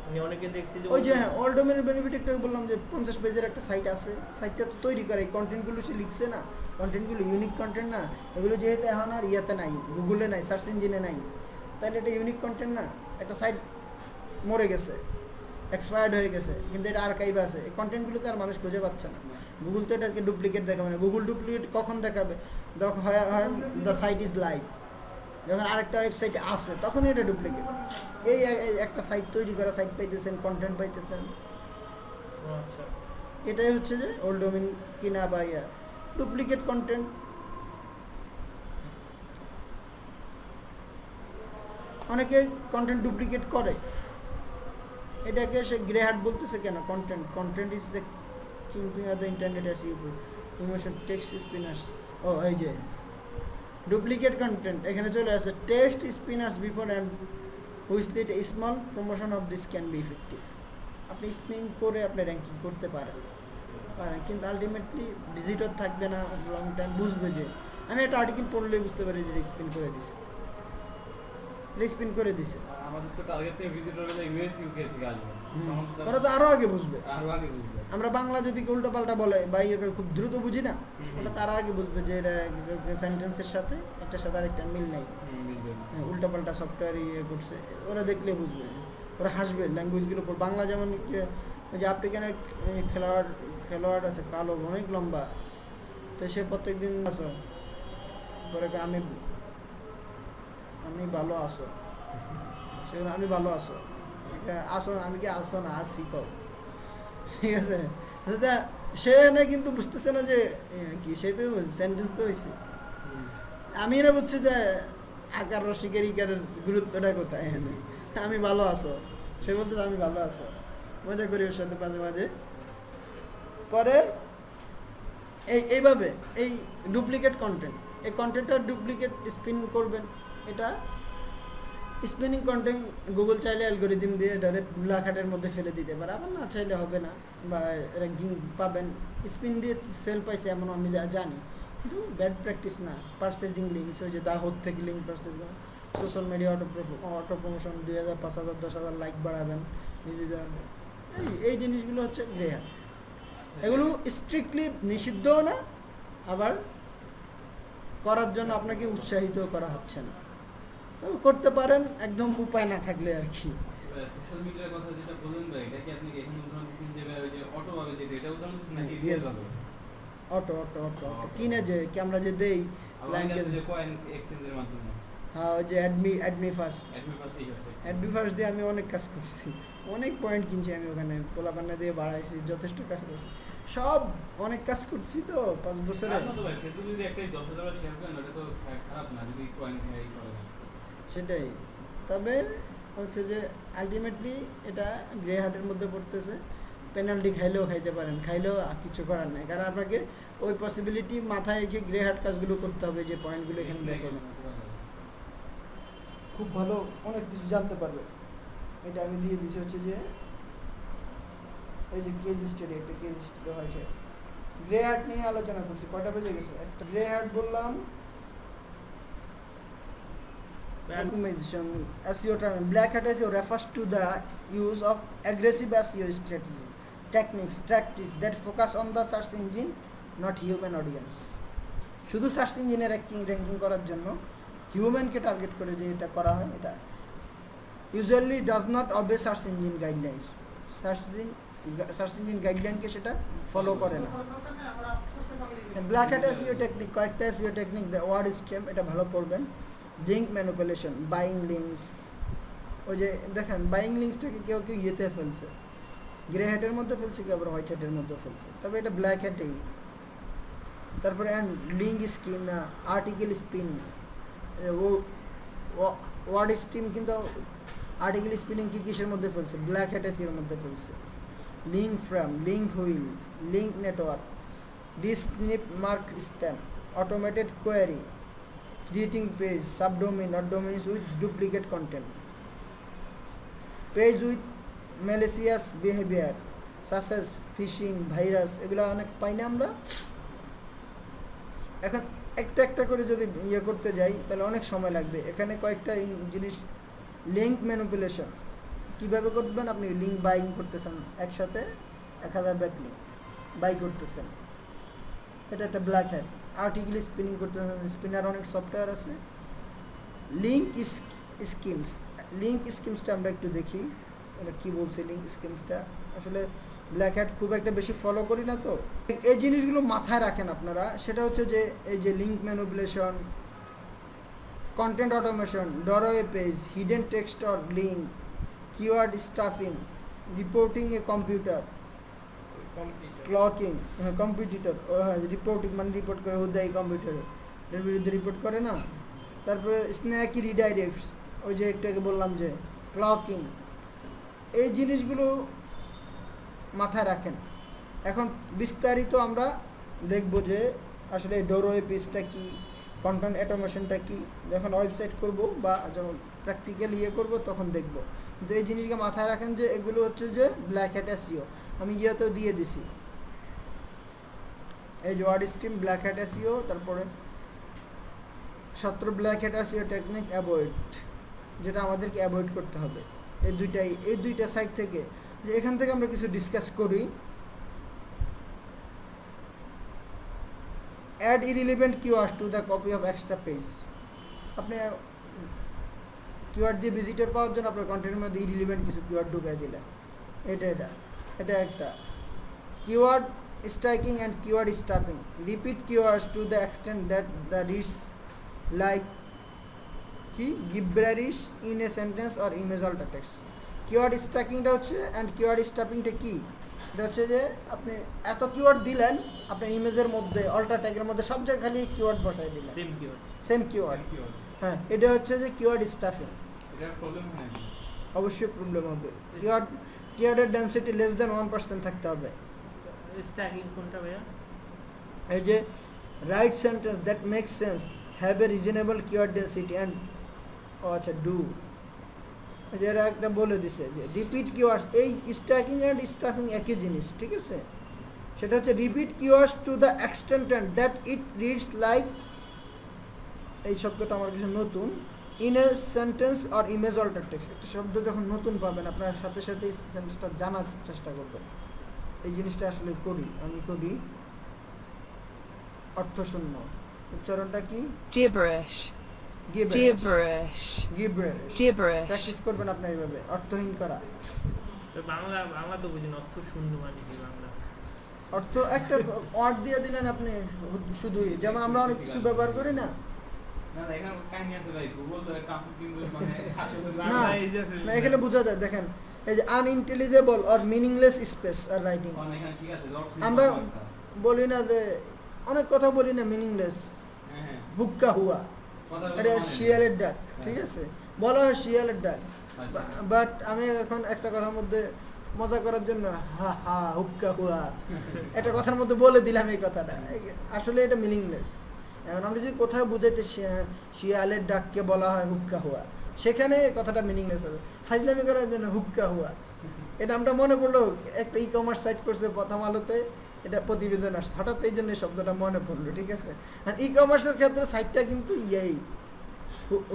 আমি অনেকে দেখছি যে ওই যে হ্যাঁ, ওল্ড ডোমেইনের বেনিফিট একটা বললাম, যে 50 পেজের একটা সাইট আছে, সাইটটা তো তৈরি করে, এই কন্টেন্টগুলো সে লিখছে না, কন্টেন্টগুলো ইউনিক কন্টেন্ট না, এগুলো যেহেতু এখন আর ইয়াতে নাই, গুগলে নাই, সার্চ ইঞ্জিনে নাই, তাহলে এটা ইউনিক কন্টেন্ট না। একটা সাইট মরে গেছে, এক্সপায়ার্ড হয়ে গেছে, কিন্তু এটা আর্কাইভে আছে, এই কন্টেন্টগুলো তো আর মানুষ খুঁজে পাচ্ছে না। গুগল তো এটাকে ডুপ্লিকেট দেখাবে না। গুগল ডুপ্লিকেট কখন দেখাবে? যখন হয় দ্য সাইট ইজ লাইভ, যখন আরেকটা ওয়েবসাইটে আসে তখনই এটা ডুপ্লিকেট। এই একটা সাইট তৈরি করা, সাইট পাইতেছেন, কন্টেন্ট পাইতেছেন, আচ্ছা, এটাই হচ্ছে যে ওল্ড ডোমেইন কিনা বা ডুপ্লিকেট কন্টেন্ট। অনেকে কন্টেন্ট ডুপ্লিকেট করে, এটাকে সে গ্রে হ্যাট বলতেছে কেন? Content is the kingpin of the internet as information text spinners. ও এই যে ডুপ্লিকেট কন্টেন্ট এখানে চলে আসে, text spinners before and which lead a small promotion of this can be effective. আপনি স্পিন করে আপনি র্যাঙ্কিং করতে পারেন, কিন্তু আলটিমেটলি ভিজিটর থাকবে না লং টাইম, বুঝবে যে আমি একটা আর্টিকেল পড়লেই বুঝতে পারি যে স্পিন করে দিছে, স্পিন করে দিছে। আমাদের তো টার্গেট থেকে ভিজিটর হলে ইউএস ইউকে থেকে আসবে, ওরা তো আরো আগে বুঝবে, আরো আগে বুঝবে। আমরা বাংলা যদি উল্টো পাল্টা বলে বা খুব দ্রুত বুঝি না, ওটা তারা আগে বুঝবে যে এটা সেন্টেন্সের সাথে একটার সাথে আরেকটা মিল নাই, উল্টো পাল্টা সফটওয়্যার করছে, ওরা দেখলে বুঝবে, ওরা হাসবে ল্যাঙ্গুয়েজগুলো। বাংলা যেমন ওই যে আফ্রিকানের খেলোয়াড় আছে, কালো, অনেক লম্বা, তো সে প্রত্যেক দিন আসো পরে আমি ভালো আসো, সেখানে আমি ভালো আসো, আসো, আমি কি আসো না, আসি তো, ঠিক আছে? সে না কিন্তু বুঝতেছে না যে কি, সে তো সেন্টেন্স তো হয়েছে। আমি এরা বুঝছি যে আকার রসিকের ইকারের গুরুত্বটা কোথায়, আমি ভালো আসো, সে বলতে আমি ভালো আসো, মজা করি ওর সাথে মাঝে মাঝে। পরে এইভাবে এই ডুপ্লিকেট কন্টেন্ট, এই কন্টেন্টটা ডুপ্লিকেট স্পিন করবেন, এটা স্পিনিং কন্টেন্ট গুগল চাইলে অ্যালগোরিদম দিয়ে ডাইরেক্ট ব্ল্যাক হ্যাটের মধ্যে ফেলে দিতে পারে, আবার না চাইলে হবে না, বা র্যাঙ্কিং পাবেন। স্পিন দিয়ে সেল পাইছে এমন আমি জানি, কিন্তু ব্যাড প্র্যাকটিস না। পারচেজিং লিঙ্কস, ওই যে দাহদ থেকে লিঙ্ক পারচেজ করেন, social media auto promotion 2000, 5000, 10,000 like বাড়াবেন নিজেদের, এই জিনিসগুলো হচ্ছে গ্রে হ্যাট। এগুলো স্ট্রিক্টলি নিষিদ্ধও না, আবার করার জন্য আপনাকে উৎসাহিত করা হচ্ছে না, তবে করতে পারেন একদম উপায় না থাকলে আর কি। সোশ্যাল মিডিয়ার কথা যেটা বললেন ভাই, এটা কি আপনি এখানে উদাহরণ দিচ্ছেন যে ভাই ওই যে অটো ভাবে যে এটা উদাহরণ দিচ্ছেন নাকি Yes. রিয়েল ভাবে? অটো কিনে যে ক্যামেরা যে দেই আমার ক্লায়েন্টকে, কাছে যে কয়েন এক্সচেঞ্জের মাধ্যমে হ্যাঁ ওই যে অ্যাডমি ফার্স্ট, অ্যাডমিন পাসেই হচ্ছে। অ্যাডমি ফার্স্ট দিয়ে আমি অনেক কাজ করছি, অনেক পয়েন্ট কিনছি আমি ওখানে, পোলাপান্না দিয়ে বাড়াইছি, যথেষ্ট কাজ করছি, সব অনেক কাজ করছি তো 5 বছরে। আপনার তো ভাই ফেসবুক যদি একটা 10,000 শেয়ার করেন ওটা তো খারাপ না, যদি কয়েন এই করেন। সেটাই, তবে হচ্ছে যে আলটিমেটলি এটা গ্রে হার্টের মধ্যে পড়তেছে। পেনাল্টি খাইলেও খাইতে পারেন, খাইলেও কিছু করার নাই, কারণ আপনাকে ওই পসিবিলিটি মাথায় রেখে গ্রে হার্ট কাজগুলো করতে হবে, যে পয়েন্টগুলো এখানে দেখেন। খুব ভালো অনেক কিছু জানতে পারবে। এটা আমি দিয়ে দিচ্ছি হচ্ছে যে এই যে কেজ স্টাডি, একটা কেজ স্টাডি হয়েছে গ্রে হার্ট নিয়ে আলোচনা করছি। কয়টা বেজে গেছে? একটা গ্রে হার্ট বললাম, automation SEO term. Black hat SEO refers to the use of aggressive SEO strategy, techniques, tactics that focus on the search engine, not human audience. শুধু সার্চ ইঞ্জিনে র্যাঙ্কিং করার জন্য হিউম্যানকে টার্গেট করে যে এটা করা হয়, এটা usually does not obey search engine guidelines. Search engine গাইডলাইনকে সেটা ফলো করে না। ব্ল্যাক হ্যাট এসইও টেকনিক, কয়েকটা SEO technique, the word scam, এটা ভালো পড়বেন। লিঙ্ক ম্যানিপুলেশন, বাইং লিঙ্কস, ওই যে দেখেন বাইং লিঙ্কসটাকে কেউ ইয়েতে ফেলছে, গ্রে হ্যাটের মধ্যে ফেলছে, কেউ আবার হোয়াইট হ্যাটের মধ্যে ফেলছে, তবে এটা ব্ল্যাক হ্যাটেই। তারপরে link scheme, article spinning, word steam, কিন্তু আর্টিকেল স্পিনিং কি কিসের মধ্যে ফেলছে? ব্ল্যাক হ্যাট এসইওর মধ্যে ফেলছে। Link frame, link wheel, link network, ডিসনিপ mark spam, automated query, creating page, subdomain or domains with duplicate content, page with malicious behavior such as phishing, virus, এগুলো অনেক পাই না আমরা। এখন একটা একটা করে যদি ইয়ে করতে যাই তাহলে অনেক সময় লাগবে। এখানে কয়েকটা জিনিস, লিঙ্ক ম্যানিপুলেশন কীভাবে করবেন? আপনি লিঙ্ক বাইং করতেছেন, একসাথে 1000 ব্যাকলিঙ্ক বাই করতেছেন, এটা একটা ব্ল্যাক হ্যাট। আর্টিকেল স্পিনিং করতে, স্পিনার অনেক সফটওয়্যার আছে। লিঙ্ক স্কিমসটা আমরা একটু দেখি এটা কী বলছে। লিঙ্ক স্কিমসটা আসলে ব্ল্যাক হ্যাট খুব একটা বেশি ফলো করি না, তো এই জিনিসগুলো মাথায় রাখেন আপনারা। সেটা হচ্ছে যে এই যে link manipulation, content automation, doorway page, hidden text or link, keyword stuffing, reporting a computer, cloaking, হ্যাঁ কম্পিটিটর, হ্যাঁ রিপোর্টিং মানে রিপোর্ট করে হুদাই কম্পিউটারে, এর বিরুদ্ধে রিপোর্ট করে না। তারপরে স্ন্যাকি রিডাইরেক্টস, ওই যে একটু আগে বললাম যে ক্লকিং, এই জিনিসগুলো মাথায় রাখেন। এখন বিস্তারিত আমরা দেখব যে আসলে ডোরওয়ে পেজটা কি, কন্টেন্ট অটোমেশনটা কি, যখন ওয়েবসাইট করব বা যখন প্র্যাকটিক্যাল ইয়ে করব তখন দেখব। কিন্তু এই জিনিসকে মাথায় রাখেন যে এগুলো হচ্ছে যে ব্ল্যাক হ্যাট এসইও। আমি ইয়েতেও দিয়ে দিছি, এই যে word stream, black hat SEO, তারপরে 17 black hat SEO technique avoid, যেটা আমাদেরকে অ্যাভয়েড করতে হবে। এই দুইটা সাইট থেকে, যে এখান থেকে আমরা কিছু ডিসকাস করি। Add irrelevant keyword to the copy of extra page. আপনি কিওয়ার্ড দিয়ে ভিজিটর পাওয়ার জন্য আপনার কন্টেন্টের মধ্যে ইরিলেভেন্ট কিছু কিওয়ার্ড ঢুকাই দিলেন, এটা একটা। Keyword striking and keyword stuffing, repeat keywords to the extent that the reach like কি gibberish in a sentence or image alter text. Keyword স্ট্রাইকিংটা হচ্ছে, অ্যান্ড কিওয়ার্ড স্টাফিংটা কি? এটা হচ্ছে যে আপনি এত কিওয়ার্ড দিলেন আপনার ইমেজের মধ্যে, অল্টার ট্যাগের মধ্যে, সব জায়গায় খালি কিওয়ার্ড বসাই দিলেন, সেম কিওয়ার্ড। হ্যাঁ, এটা হচ্ছে যে কিওয়ার্ড স্টাফিং। এটা প্রবলেম হয় না? অবশ্যই প্রবলেম হবে। কিওয়ার্ডের ডেনসিটি লেস দ্যান 1% থাকতে হবে। স্ট্যাকিং কোনটা ভাইয়া? এই যে write sentence that make sense, have a reasonable keyword density and, আচ্ছা ডু যে এরা একটা বলে দিছে যে রিপিট কিওয়ার্ডস, এই স্ট্যাকিং অ্যান্ড স্টাফিং একই জিনিস, ঠিক আছে? সেটা হচ্ছে repeat keywords to the extent that it reads like, এই শব্দটা আমার কাছে নতুন, in a sentence or image alter text. একটা শব্দ যখন নতুন পাবেন আপনার সাথে সাথে এই সেন্টেন্সটা জানার চেষ্টা করবেন। এই জিনিসটা আসলে করি, আমি করি অর্থশূন্য। উচ্চারণটা কি? Gibberish. গিবরেশ। Gibberish. Gibberish. প্র্যাকটিস করবেন আপনার এইভাবে অর্থহীন করা। তো বাংলা বাংলা তো বুঝি না, অর্থ শূন্য মানে কি বাংলা? অর্থ একটা ওয়ার্ড দিয়ে দিলেন আপনি শুধুই, যেমন আমরা অনেক কিছু ব্যবহার করি না। না না, এখানে কাহিনী আছে ভাই, গুগল তো একটা আছে কিন্তু মানে আসলে না, বাংলা এই যে না, এখানে বোঝা যায়, দেখেন এই যে আনইন্টেলিজেবল অর মিনিংলেস স্পেস আর রাইটিং। মানে এখানে ঠিক আছে, আমরা বলি না যে অনেক কথা বলি না মিনিংলেস, হ্যাঁ হ্যাঁ হুক্কা হুয়া, কথাগুলো এটা মানে নেই। শিয়ালের ডাক, হ্যাঁ। ঠিক আছে? বলা হয় শিয়ালের ডাক, আচ্ছা। বাট আমি এখন একটা কথার মধ্যে মজা করার জন্য হা হা হুক্কা হুয়া একটা কথার মধ্যে বলে দিলাম এই কথাটা, আসলে এটা মিনিংলেস। এখন আমরা যদি কোথাও বুঝাইতে শিয়ালের ডাককে বলা হয় হুক্কা হুয়া, সেখানে এই কথাটা মিনিংলেস হবে। ফাইজলামি করার জন্য হুক্কা হুয়া, এটা আমরা মনে পড়লো একটা ই কমার্স সাইট করছে প্রথম আলোতে, এটা প্রতিবেদন আসছে, হঠাৎ এই জন্য এই শব্দটা মনে পড়লো, ঠিক আছে? আর ই কমার্সের ক্ষেত্রে সাইটটা কিন্তু ইয়েই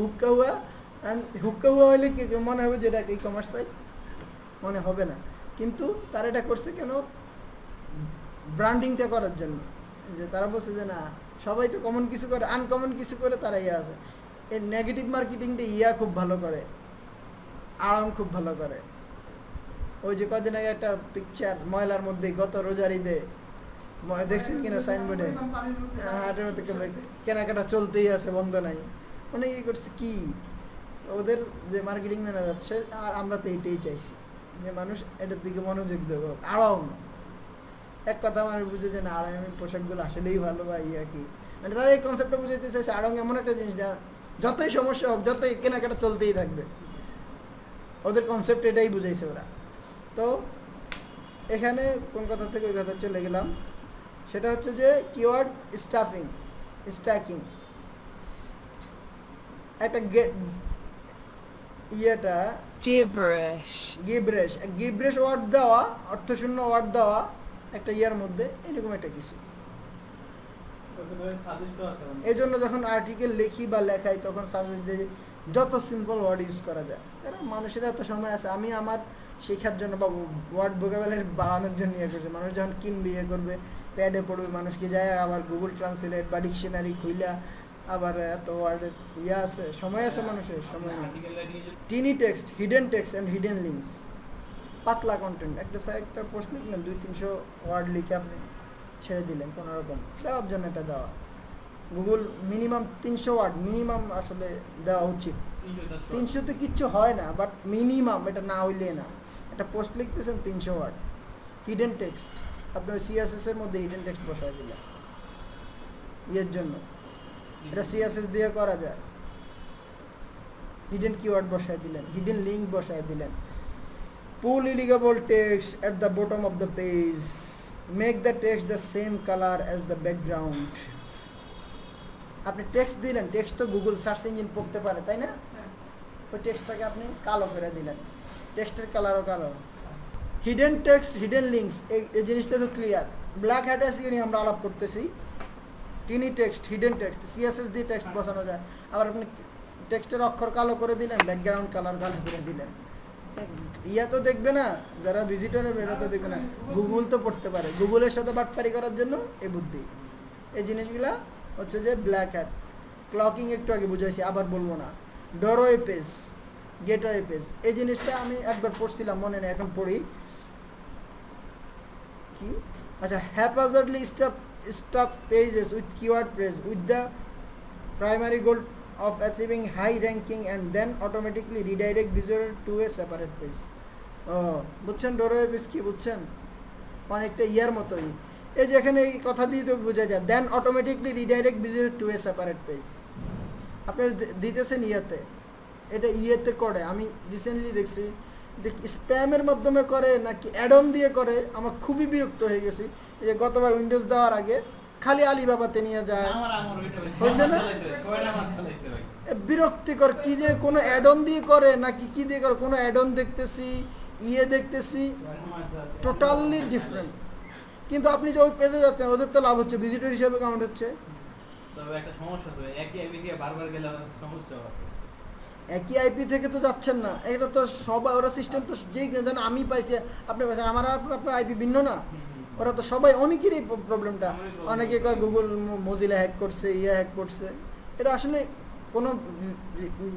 হুক্কা হুয়া, হুক্কা হুয়া হলে কি মনে হবে যে এটা ই কমার্স সাইট? মনে হবে না। কিন্তু তারা এটা করছে কেন? ব্র্যান্ডিংটা করার জন্য, যে তারা বলছে যে না সবাই তো কমন কিছু করে, আনকমন কিছু করে তারা ইয়ে আছে। এই নেগেটিভ মার্কেটিংটা ইয়া খুব ভালো করে, আরাম খুব ভালো করে। ওই যে কদিন আগে একটা পিকচার ময়লার মধ্যে গত রোজার ঈদে দেখছেন কিনা সাইনবোর্ডে, হাটের মধ্যে কেনাকাটা চলতেই আছে, বন্ধ নাই। মানে কি করছে কি ওদের যে মার্কেটিং ম্যানেজার, সে আর আমরা তো এইটাই চাইছি যে মানুষ এটার দিকে মনোযোগ দেবো, আরাম। এক কথা মানুষ বুঝে যে না আরামি পোশাকগুলো আসলেই ভালো বা ইয়া কি, মানে তারা এই কনসেপ্টটা বুঝাইতে চাইছে আড়ং এমন একটা জিনিস যা যতই সমস্যা হোক, যতই কেনাকাটা চলতেই থাকবে। ওদের কনসেপ্ট এটাই বুঝাইছে ওরা। তো এখানে কোন কথা থেকে ওই কথা চলে গেলাম, সেটা হচ্ছে যে কিওয়ার্ড স্ট্যাকিং। একটা ইয়েটা Gibberish. গিবরেশ ওয়ার্ড দেওয়া, অর্থশূন্য ওয়ার্ড দেওয়া একটা ইয়ার মধ্যে, এরকম একটা কিছু। এই জন্য যখন আর্টিকেল লিখি বা লেখাই তখন সাজেস্ট দিই যত সিম্পল ওয়ার্ড ইউজ করা যায়। কারণ মানুষের এত সময় আছে, আমি আমার শেখার জন্য বা ওয়ার্ড ভোকাবুলারি বাড়ানোর জন্য ইয়ে করছি। মানুষ যখন কিনবে ইয়ে করবে, প্যাডে পড়বে, মানুষকে যায় আবার গুগল ট্রান্সলেট বা ডিকশনারি খুইলা আবার এত ওয়ার্ডের ইয়ে আছে, সময় আছে মানুষের, সময় নেই। আর্টিকেল রাইটিং এর tiny text, hidden text and hidden links, পাতলা কন্টেন্ট। একটা পোস্ট লিখলেন 200-300 ওয়ার্ড লিখে আপনি ছেড়ে দিলেন কোনো রকম, দেওয়ার জন্য এটা দেওয়া। গুগল মিনিমাম 300 ওয়ার্ড মিনিমাম আসলে দেওয়া উচিত। 300-তে কিচ্ছু হয় না, বাট মিনিমাম এটা না হইলে না। একটা পোস্ট লিখতেছেন 300 ওয়ার্ড। হিডেন টেক্সট, আপনার সিএসএস এর মধ্যে হিডেন টেক্সট বসায় দিলেন ইয়ের জন্য, এটা সিএসএস দিয়ে করা যায়। হিডেন কিওয়ার্ড বসায় দিলেন, হিডেন লিঙ্ক বসায় দিলেন। Pull illegible text at the bottom of the page, make the text the same colour as the background. আপনি টেক্সট দিলেন, টেক্সট তো গুগল সার্চ ইঞ্জিন পড়তে পারে, তাই না? ওই টেক্সটটাকে আপনি কালো করে দিলেন, টেক্সটের কালারও কালো। হিডেন টেক্সট, হিডেন লিঙ্কস, এই জিনিসটা তো ক্লিয়ার। ব্ল্যাক হ্যাট এসইও নিয়ে আমরা আলাপ করতেছি। টিনি টেক্সট, হিডেন টেক্সট, সিএসএস দিয়ে টেক্সট বসানো যায়। আবার আপনি টেক্সটের অক্ষর কালো করে দিলেন, ব্যাকগ্রাউন্ড কালার কালো করে দিলেন। ইয়া তো দেখবে না, যারা ভিজিটর হবে এরা তো দেখবে না, গুগল তো পড়তে পারে। গুগলের সাথে বাটপারি করার জন্য এই বুদ্ধি। এই জিনিসগুলা হচ্ছে যে ব্ল্যাক হ্যাট। ক্লকিং একটু আগে বুঝাইছি, আবার বলবো না। ডোরওয়ে পেজ, গেটওয়ে পেজ, এই জিনিসটা আমি একবার পড়ছিলাম, মনে নেই, এখন পড়ি কি। আচ্ছা, haphazardly stop pages with keyword press with the primary goal of achieving high ranking and then automatically redirect visitor to a separate page. বুঝছেন ডোরওয়ে পেজ কি? বুঝছেন? অনেকটা ইয়ার মতোই। এই যে এখানে এই কথা দিয়ে তো বোঝা যায়, then automatically redirect visitor to a separate page. আপনি দিতেছেন ইয়েতে, এটা ইয়েতে করে। আমি রিসেন্টলি দেখছি এটা স্প্যামের মাধ্যমে করে নাকি অ্যাড অন দিয়ে করে, আমার খুবই বিরক্ত হয়ে গেছি। এই যে গতবার উইন্ডোজ দেওয়ার আগে খালি আলিবাবাতে নিয়ে যায়। আমার ওইটা হয়েছে না? ছয়টা মাছ চালাইছে ভাই। বিরক্তিকর কি যে কোনো অ্যাড অন দিয়ে করে নাকি কি দিয়ে করে, কোনো অ্যাড অন দেখতেছি, দেখতেছি, টোটালি ডিফারেন্ট। কিন্তু আপনি যে ওই পেজে যাচ্ছেন ওদের তো লাভ হচ্ছে, ভিজিটর হিসেবে কাউন্ট হচ্ছে। তবে একটা সমস্যা তো একই আইপি দিয়ে বারবার গেলে সমস্যা আছে। একই আইপি থেকে তো যাচ্ছেন না, এটা তো সবাই ওরা সিস্টেম তো যেই যেন আমি পাইছি আপনি পাইছেন, আমার আর আপনার আইপি ভিন্ন না। ওরা তো সবাই অনেকেরই প্রবলেমটা, অনেকে কয় গুগল মজিলা হ্যাক করছে, হ্যাক করছে। এটা আসলে কোনো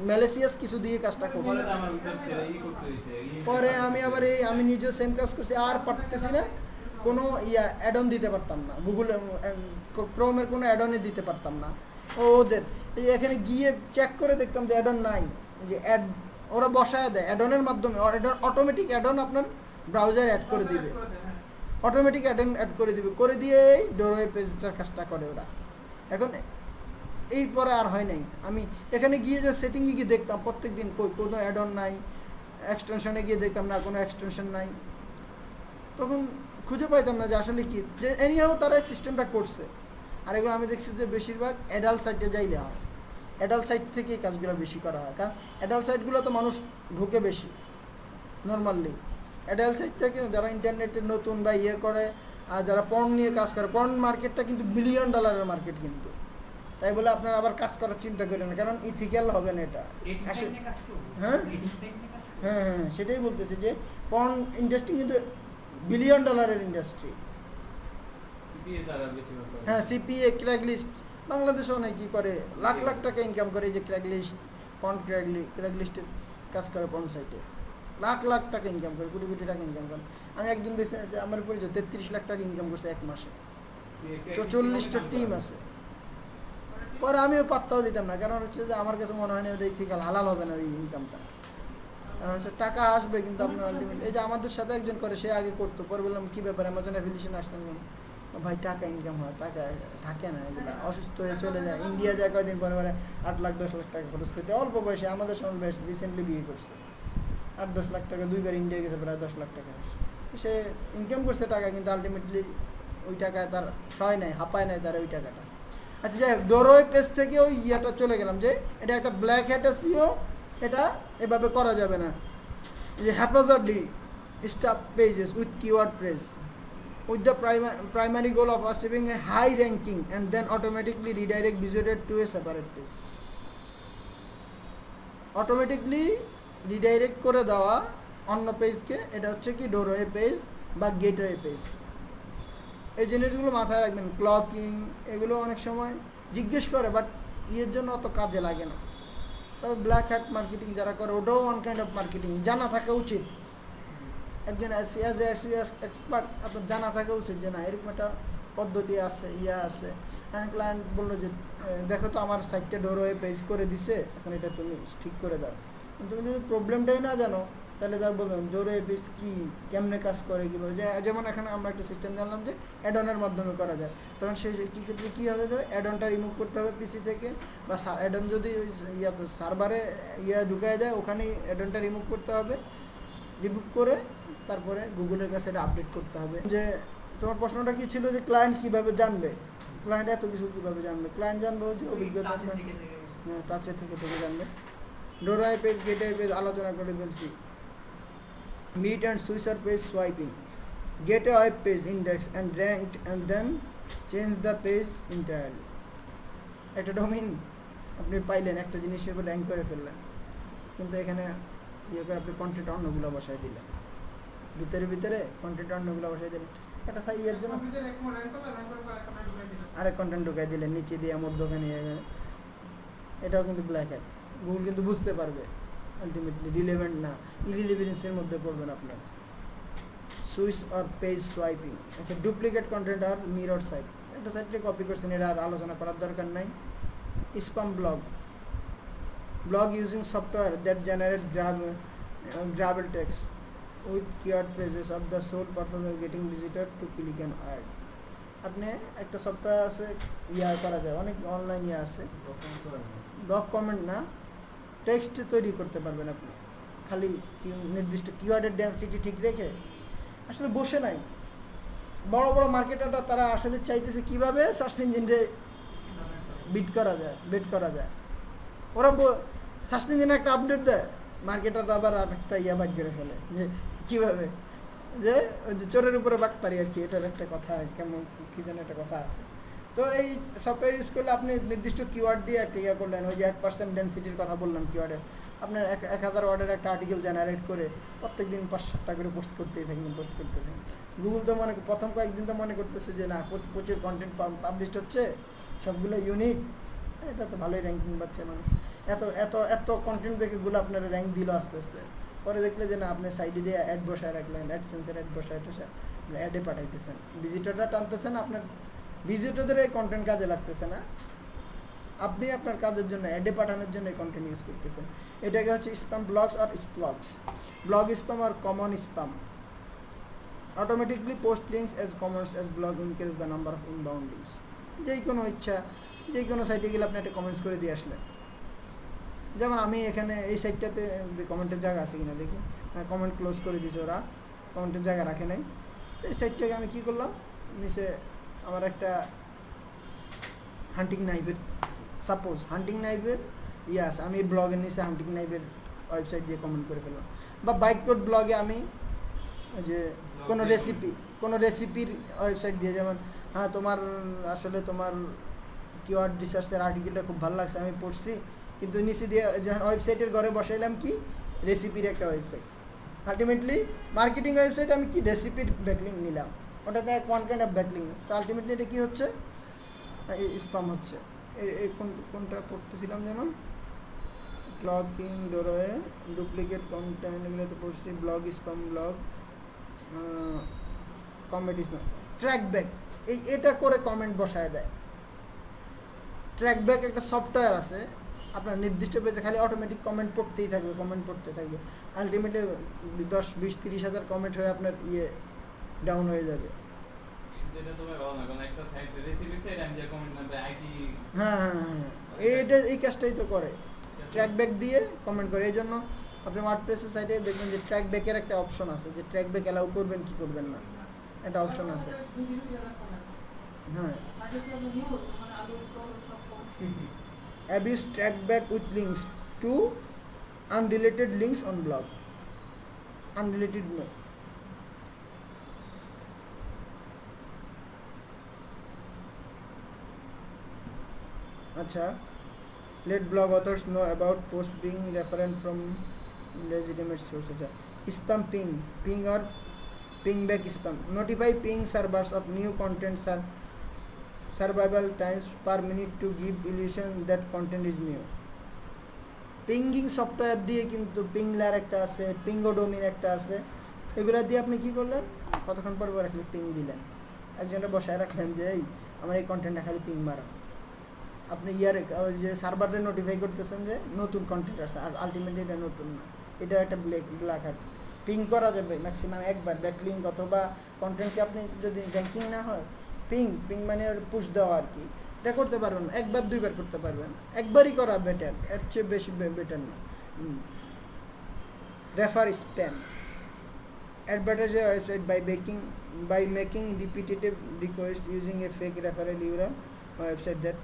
ম্যালেসিয়াস কিছু দিয়ে কাজটা করছে। পরে তো আমার ভিতর ছিল, করতে হইছে। পরে আমি আবার আমি নিজেও সেম কাজ করছি, আর পারতেছি না, কোনো অ্যাড অন দিতে পারতাম না, গুগল ক্রোমের কোনো অ্যাড অনে দিতে পারতাম না। ওদের এই যে এখানে গিয়ে চেক করে দেখতাম যে অ্যাড অন নাই, যে অ্যাড ওরা বসায় দেয় অ্যাড অনের মাধ্যমে, অটোমেটিক অ্যাড অন আপনার ব্রাউজার অ্যাড করে দিবে, অটোমেটিক অ্যাড অন অ্যাড করে দিবে, করে দিয়েই ডোরওয়ে পেজটার কাজটা করে ওরা। এখন এই পরে আর হয় নাই, আমি এখানে গিয়ে যে সেটিংয়ে গিয়ে দেখতাম প্রত্যেক দিন কই কোনো অ্যাড অন নাই, এক্সটেনশনে গিয়ে দেখতাম না কোনো এক্সটেনশন নাই, তখন খুঁজে পাইতাম না যে আসলে কি, যে এনিহাও তারা সিস্টেমটা করছে। আর এগুলো আমি দেখছি যে বেশিরভাগ অ্যাডাল্ট সাইটে যাইলে হয়, অ্যাডাল্ট সাইট থেকে এই কাজগুলো বেশি করা হয়, কারণ অ্যাডাল্ট সাইটগুলো তো মানুষ ঢুকে বেশি নর্মালি। অ্যাডাল্ট সাইট থেকে যারা ইন্টারনেটে নতুন বা করে, আর যারা পর্ন নিয়ে কাজ করে, পর্ন মার্কেটটা কিন্তু $1 বিলিয়ন মার্কেট কিন্তু, তাই বলে আপনারা আবার কাজ করার চিন্তা করেন না, কারণ ইথিক্যাল হবে না এটা। হ্যাঁ হ্যাঁ হ্যাঁ সেটাই বলতেছি যে পর্ন ইন্ডাস্ট্রি কিন্তু $1 বিলিয়ন ইন্ডাস্ট্রি। সিপিএ দ্বারা বেশি করে। হ্যাঁ সিপিএ, ক্র্যাগলিস্ট, বাংলাদেশে অনেক কি করে, লাখ লাখ টাকা ইনকাম করে, এই যে ক্র্যাগলিস্ট, ক্র্যাগলিস্টের কাজ করে পর্ন সাইটে, লাখ লাখ টাকা ইনকাম করে, কোটি কোটি টাকা ইনকাম করে। আমি একজন দেখছি যে আমার পরিচয় 33 লাখ টাকা ইনকাম করছে এক মাসে, 40টা টিম আছে। পরে আমিও পাত্তাও দিতাম না, কারণ হচ্ছে যে আমার কাছে মনে হয় না ওটা ইথিক্যাল, হালাল হবে না ওই ইনকামটা। কারণ হচ্ছে টাকা আসবে কিন্তু আপনার আলটিমেট, এই যে আমাদের সাথে একজন করে, সে আগে করতো, পরে বললাম কী ব্যাপার অ্যামাজন অ্যাফিলিয়েশন আসছেন কেন? ভাই টাকা ইনকাম হয়, টাকা থাকে না, এগুলো অসুস্থ হয়ে চলে যায়, ইন্ডিয়া যায় কয়দিন পরে পরে 8 লাখ 10 লাখ টাকা খরচ করতে, অল্প বয়সে, আমাদের সময় বেশ রিসেন্টলি বিয়ে করছে, 8-10 লাখ টাকা, 2বার ইন্ডিয়া গেছে, প্রায় 10 লাখ টাকা। সে ইনকাম করছে টাকা, কিন্তু আলটিমেটলি ওই টাকায় তার সয় নাই, হাঁপায় নাই তার ওই টাকাটা। আচ্ছা যাই হোক, ডোরওয়ে পেজ থেকে ওই চলে গেলাম যে এটা একটা ব্ল্যাক হ্যাট এসইও, এটা এভাবে করা যাবে না। যে haphazardly stuff pages with keyword phrase with the primary goal of achieving a high ranking and then automatically redirect visitor to a separate page. Automatically redirect করে দেওয়া অন্য পেজকে, এটা হচ্ছে কি ডোরওয়ে পেজ বা গেটওয়ে পেজ। এই জিনিসগুলো মাথায় রাখবেন। ক্লকিং এগুলো অনেক সময় জিজ্ঞেস করে, বাট জন্য অত কাজে লাগে না। তবে ব্ল্যাক হ্যাট মার্কেটিং যারা করে, ওটাও ওয়ান কাইন্ড অফ মার্কেটিং, জানা থাকা উচিত। একজন অ্যাজ এক্সপার্ট আপনার জানা থাকা উচিত যে না এরকম একটা পদ্ধতি আছে, আছে। ক্লায়েন্ট বললো যে দেখো তো আমার সাইটটা ডোরওয়ে পেজ করে দিছে, এখন এটা তুমি ঠিক করে দাও। কিন্তু তুমি যদি প্রবলেমটাই না জানো, তাহলে তার বলবেন ডোরওয়ে পেজ কী, কেমনে কাজ করে, কীভাবে। যেমন এখানে আমরা একটা সিস্টেম জানলাম যে অ্যাডনের মাধ্যমে করা যায়, তখন সেই কী ক্ষেত্রে কী হবে, অ্যাডনটা রিমুভ করতে হবে পিসি থেকে, বা অ্যাডন যদি ওই সার্ভারে ঢুকায় যায়, ওখানেই অ্যাডনটা রিমুভ করতে হবে, রিমুভ করে তারপরে গুগলের কাছে এটা আপডেট করতে হবে। যে তোমার প্রশ্নটা কি ছিল যে ক্লায়েন্ট কিভাবে জানবে, ক্লায়েন্ট এত কিছু কিভাবে জানবে? ক্লায়েন্ট জানবে যে অভিজ্ঞতা, হ্যাঁ টাচে থেকে জানবে। ডোরওয়ে পেজ, গেটওয়ে পেজ আলোচনা করে ফেলছি। Meet and switcher page swapping, gateway page index and ranked and then change the page entirely. একটা ডোমেইন আপনি পাইলেন, একটা জিনিসের উপর র্যাঙ্ক করে ফেললেন, কিন্তু এখানে করে আপনি কন্টেন্ট অন্যগুলো বসাই দিলেন, ভিতরে কন্টেন্ট অন্যগুলো বসাই দিলেন, একটা জন্য আরেক কন্টেন্ট ঢুকাই দিলেন নিচে দিয়ে, মধ্যখানে। এটাও কিন্তু ব্ল্যাক হ্যাট, গুগল কিন্তু বুঝতে পারবে আলটিমেটলি রিলেভেন্ট না, ইরিলেভেন্সের মধ্যে পড়বেন আপনার। সুইচ অর পেজ সোয়াইপিং, আচ্ছা ডুপ্লিকেট কন্টেন্ট আর মিরর সাইট, একটা সাইটে কপি করছেন, এটা আর আলোচনা করার দরকার নাই। Spam blog using software that generate garble text with keyword phrases of the sole purpose of getting visitor to click and add. আপনি একটা সফটওয়্যার আছে করা যায়, অনেক অনলাইন আছে, ব্লগ কমেন্ট না, টেক্সট তৈরি করতে পারবেন আপনি, খালি নির্দিষ্ট কিওয়ার্ডের ডেন্সিটি ঠিক রেখে। আসলে বসে নাই, বড় বড় মার্কেটাররা তারা আসলে চাইতেছে কিভাবে সার্চ ইঞ্জিনরে বিট করা যায় ওরা সার্চ ইঞ্জিনে একটা আপডেট দেয়, মার্কেটাররা আবার একটা বাইট করে ফেলে যে কিভাবে, যে ওই যে চোরের উপরে বাটপারি আর কি, এটার একটা কথা কেমন কি যেন একটা কথা আছে। তো এই সফটওয়্যার ইউজ করলে আপনি নির্দিষ্ট কিওয়ার্ড দিয়ে একটা করলেন, ওই যে 1% ডেন্সিটির কথা বললাম কিওয়ার্ডে, আপনার 1000 ওয়ার্ডের একটা আর্টিকেল জেনারেট করে প্রত্যেকদিন 5-7টা করে পোস্ট করতেই থাকবেন। গুগল তো প্রথম কয়েকদিন তো মনে করতেছে যে না প্রচুর কন্টেন্ট পাবলিশ হচ্ছে, সবগুলো ইউনিক, এটা তো ভালোই র্যাঙ্কিং পাচ্ছে মানুষ। এত এত এত কন্টেন্ট দেখে গুলো আপনার র্যাঙ্ক দিল আস্তে আস্তে। পরে দেখলে যে না আপনি সাইডে দিয়ে অ্যাড বসায় রাখলেন, অ্যাডসেন্সের অ্যাড বসায় অ্যাডে পাঠাইতেছেন, ভিজিটররা টানতেছেন, আপনার ভিজিটরদের এই কন্টেন্ট কাজে লাগতেছে না, আপনি আপনার কাজের জন্য অ্যাডে পাঠানোর জন্য এই কন্টেন্ট ইউজ করতেছেন। এটাকে হচ্ছে স্প্যাম ব্লগস আর স্প্লগস। ব্লগ স্প্যাম আর common spam. Automatically post links as comments as blog increase the number of inbound links. যেই কোনো ইচ্ছা, যেই কোনো সাইটে গেলে আপনি একটা কমেন্টস করে দিয়ে আসলেন। যেমন আমি এখানে এই সাইটটাতে কমেন্টের জায়গা আছে কিনা দেখি, কমেন্ট ক্লোজ করে দিয়েছে ওরা, কমেন্টের জায়গা রাখে নাই। এই সাইটটাকে আমি কী করলাম, নিচে আমার একটা হান্টিং নাইফের, সাপোজ হান্টিং নাইফের ইয়াস, আমি ব্লগের নিচে হান্টিং নাইফের ওয়েবসাইট দিয়ে কমেন্ট করে ফেললাম। বা বাইট কোড ব্লগে আমি ওই যে কোনো রেসিপির ওয়েবসাইট দিয়ে, যেমন হ্যাঁ তোমার আসলে তোমার কিওয়ার্ড রিসার্চের আর্টিকেলটা খুব ভালো লাগছে, আমি পড়ছি, কিন্তু নিচে দিয়ে যখন ওয়েবসাইটের ঘরে বসাইলাম কি রেসিপির একটা ওয়েবসাইট, আলটিমেটলি মার্কেটিং ওয়েবসাইট আমি কি রেসিপির ব্যাকলিং নিলাম, ওটাতে ওয়ান কাইন্ড অফ ব্যাকলিং। তো আলটিমেটলি এটা কী হচ্ছে, স্প্যাম হচ্ছে। এই কোনটা পড়তেছিলাম যেন, ব্লগিং ডোরোয়ে ডুপ্লিকেট কন্টেন্ট, এগুলোতে পড়ছি, blog spam, blog comment spam, trackback, এটা করে কমেন্ট বসায় দেয়। ট্র্যাকব্যাক একটা সফটওয়্যার আছে, আপনার নির্দিষ্ট পেজে খালি অটোমেটিক কমেন্ট পড়তেই থাকবে, আলটিমেটলি 10-20-30 হাজার কমেন্ট হয়ে আপনার ডাউন হয়ে যাবে। হ্যাঁ, এই কাজটাই তো করে, ট্র্যাকব্যাক দিয়ে কমেন্ট করে। এই জন্য আপনি ওয়ার্ডপ্রেসের সাইটে দেখবেন যে ট্র্যাকব্যাকের একটা অপশন আছে, যে ট্র্যাকব্যাক অ্যালাউ করবেন কি করবেন না, একটা অপশন আছে। হ্যাঁ, abuse trackback with links to unrelated links on blog, unrelated no. আচ্ছা, let blog authors know about post being referent from legitimate source. আচ্ছা, spam ping or ping back spam, notify ping servers of new content survival times per minute to give illusion that content is new. পিঙ্গিং software দিয়ে, কিন্তু পিংলার একটা আছে, পিঙ্গোডোমিন একটা আছে, এগুলো দিয়ে আপনি কি করলেন, কতক্ষণ পর রাখলে পিং দিলেন, একজনটা বসায় রাখলেন যে এই আমার এই কন্টেন্টটা খালি পিং মারা, আপনি যে সার্ভারে নোটিফাই করতেছেন যে নতুন কন্টেন্ট আছে, আর আলটিমেটলি এটা নতুন না, এটা একটা ব্ল্যাক হার্ট। পিং করা যাবে ম্যাক্সিমাম একবার, ব্যাকলিঙ্ক অথবা কন্টেন্টকে আপনি যদি র্যাঙ্কিং না হয়, পিং মানে পুশ দেওয়া আর কি, এটা করতে পারবেন, 1-2 বার করতে পারবেন, একবারই করা বেটার, এর চেয়ে বেশি বেটার না। Refer spam, advertise a website by making repetitive requests using a fake referral URL or website that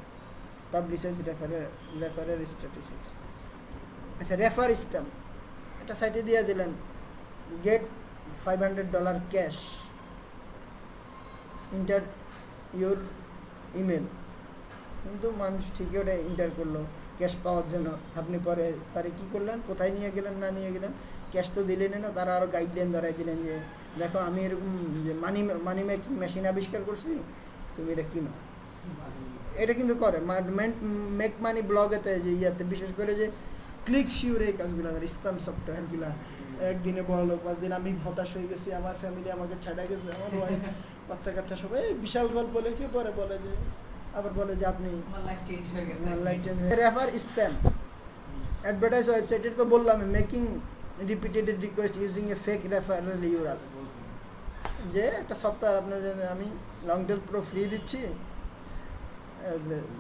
publishes referral statistics. আচ্ছা, রেফার স্প্যাম, একটা সাইটে দিয়ে দিলেন get $500 cash, enter your email, কিন্তু মানুষ ঠিকই ওটা ইন্টার করলো ক্যাশ পাওয়ার জন্য। আপনি পরে তারে কী করলেন, কোথায় নিয়ে গেলেন না নিয়ে গেলেন, ক্যাশ তো দিলেন না, তারা আরও গাইডলাইন ধরাই দিলেন যে দেখো আমি এরকম যে মানি মেকিং মেশিন আবিষ্কার করছি, তুমি এটা কিনো। এটা কিন্তু করে মেক মানি ব্লগেতে, যে ইয়াতে বিশেষ করে যে ক্লিক শিওর এই কাজগুলো করে, স্প্যাম সফটওয়্যারগুলো। একদিনে বড় লোক, 5 দিন আমি হতাশ হয়ে গেছি, আমার ফ্যামিলি আমাকে ছাড়া গেছে, আমার ওয়াইফ বাচ্চা কাচ্চা সবাই বিশাল গল্প লিখে পরে বলে যে, আবার বলে যে আপনি রেফার স্প্যাম। অ্যাডভার্টাইজ ওয়েবসাইটের তো বললাম, making repeated request using a fake referral URL, যে একটা সফটওয়্যার আপনার আমি লং টেল প্রো ফ্রি দিচ্ছি,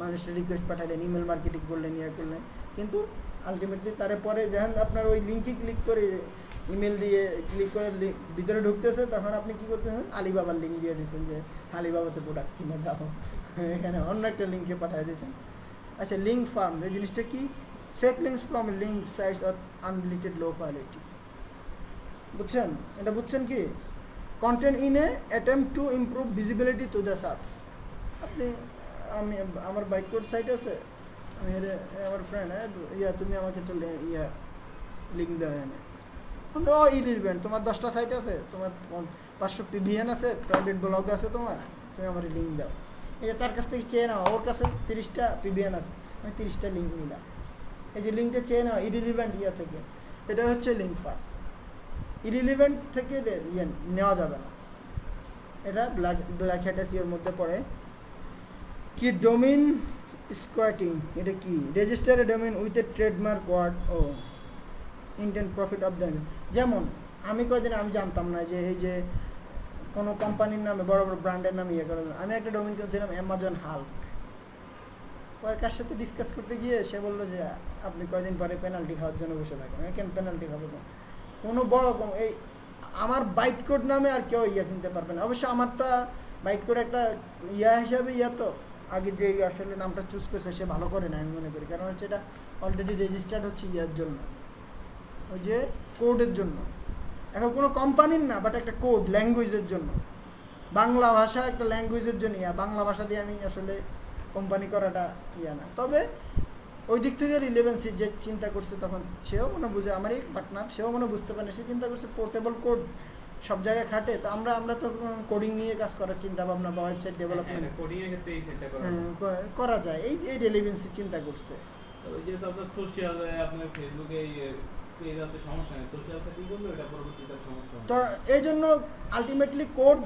মানুষের রিকোয়েস্ট পাঠালেন, ইমেল মার্কেটিং করলেন, ইয়ে করলেন, কিন্তু আলটিমেটলি তারপরে যখন আপনার ওই লিঙ্কে ক্লিক করে ইমেল দিয়ে ক্লিক করে ভিতরে ঢুকতেছে, তখন আপনি কি করতেছেন, আলিবাবার লিঙ্ক দিয়ে দিয়েছেন যে আলিবাবাতে প্রোডাক্ট কিনে যাবো, এখানে অন্য একটা লিঙ্কে পাঠিয়ে দিয়েছেন। আচ্ছা, লিঙ্ক ফার্ম, এই জিনিসটা কি? Set links from link sites or unlimited low quality. বুঝছেন? এটা বুঝছেন কি? Contained in a attempt to improve visibility to the search. আপনি আমার বাইক কোড সাইট আছে, আমি আমার ফ্রেন্ড, তুমি আমাকে একটা লিঙ্ক দেওয়া এনে, ইলিভেন, তোমার 10টা সাইট আছে, তোমার 500 PBN আছে, প্রাইভেট ব্লগ আছে, তোমার, তুমি আমার লিঙ্ক দাও। তার কাছ থেকে চেয়ে নাও, ওর কাছে 30টা PBN আছে, আমি 30টা লিঙ্ক নিলাম। এই যে লিঙ্কটা চেয়ে নাও ইরিলিভেন্ট থেকে, এটা হচ্ছে লিঙ্ক ফার্ম। ইরিলিভেন্ট থেকে নেওয়া যাবে না, এটা ব্ল্যাক হ্যাট এসইওর মধ্যে পড়ে। কি ডোমেইন স্কোয়াটিং, এটা কি? Register a domain with a trademark word ও ইন্টেন্ট প্রফিট অফ দ্য। যেমন আমি কয়দিন আমি জানতাম না যে এই যে কোনো কোম্পানির নামে, বড় বড় ব্র্যান্ডের নামে ইয়ে করে, আমি একটা ডোমেইন কিনছিলাম অ্যামাজন হাল্ক। পরে কার সাথে ডিসকাস করতে গিয়ে সে বললো যে আপনি কয়দিন পরে পেনাল্টি খাওয়ার জন্য বসে থাকেন। আমি কেন পেনাল্টি খাবো? কোনো বড় এই আমার বাইট কোড নামে আর কেউ ইয়ে কিনতে পারবে না। অবশ্য আমারটা বাইট কোড একটা হিসাবে তো আগে যে আসলে নামটা চুজ করছে সে ভালো করে না, আমি মনে করি। কারণ হচ্ছে এটা অলরেডি রেজিস্টার্ড হচ্ছে জন্য, ওই যে কোডের জন্য। এখন কোনো কোম্পানির না, বাট একটা কোড ল্যাঙ্গুয়েজের জন্য, বাংলা ভাষা একটা ল্যাঙ্গুয়েজের জন্য। বাংলা ভাষা দিয়ে আমি আসলে কোম্পানি করাটা না। তবে ওই দিক থেকে রিলেভেন্সি যে চিন্তা করছে, তখন সেও মনে বুঝে, আমারই পার্টনার, সেও মনে বুঝতে পারে, সে চিন্তা করছে পোর্টেবল কোড সব জায়গায় খাটে। তো আমরা তো কোডিং নিয়ে কাজ করার চিন্তা ভাবনা বা ওয়েবসাইট ডেভেলপমেন্ট করা যায়, এই রিলেভেন্সি চিন্তা করছে। ওই যে তো আপনার সোশ্যাল, আপনার ফেসবুকে পেজ আছে, সমস্যা নেই, সোশ্যাল সেটিং করলে এটা পরবর্তীতে সমস্যা। তো এই জন্য আলটিমেটলি কোড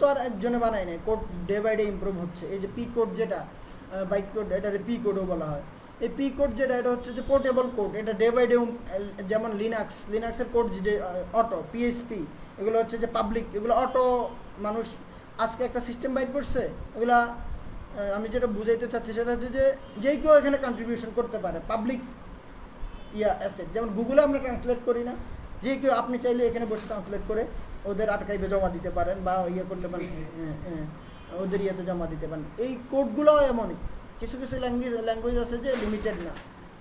তো আর একজনে বানায় নাই, code day by day improve হচ্ছে। এই যে পি কোড, যেটা বাইট কোড, এটারে পি কোডও বলা হয়। এই পি কোড যেটা, এটা হচ্ছে যে পোর্টেবল কোড, এটা ডে বাই ডে, যেমন লিনাক্সের কোড যে অটো, পিএইচপি, এগুলো হচ্ছে যে পাবলিক, এগুলো অটো। মানুষ আজকে একটা সিস্টেম বাইট করছে, এগুলা আমি যেটা বুঝাইতে চাচ্ছি সেটা হচ্ছে যে যেই কেউ এখানে কন্ট্রিবিউশন করতে পারে, পাবলিক অ্যাসেট। যেমন গুগলে আমরা ট্রান্সলেট করি না, যে কেউ আপনি চাইলে এখানে বসে ট্রান্সলেট করে ওদের আর্কাইভে জমা দিতে পারেন বা করতে পারেন, ওদের ইয়েতে জমা দিতে পারেন। এই কোডগুলো এমনই, কিছু ল্যাঙ্গুয়েজ আছে যে লিমিটেড না,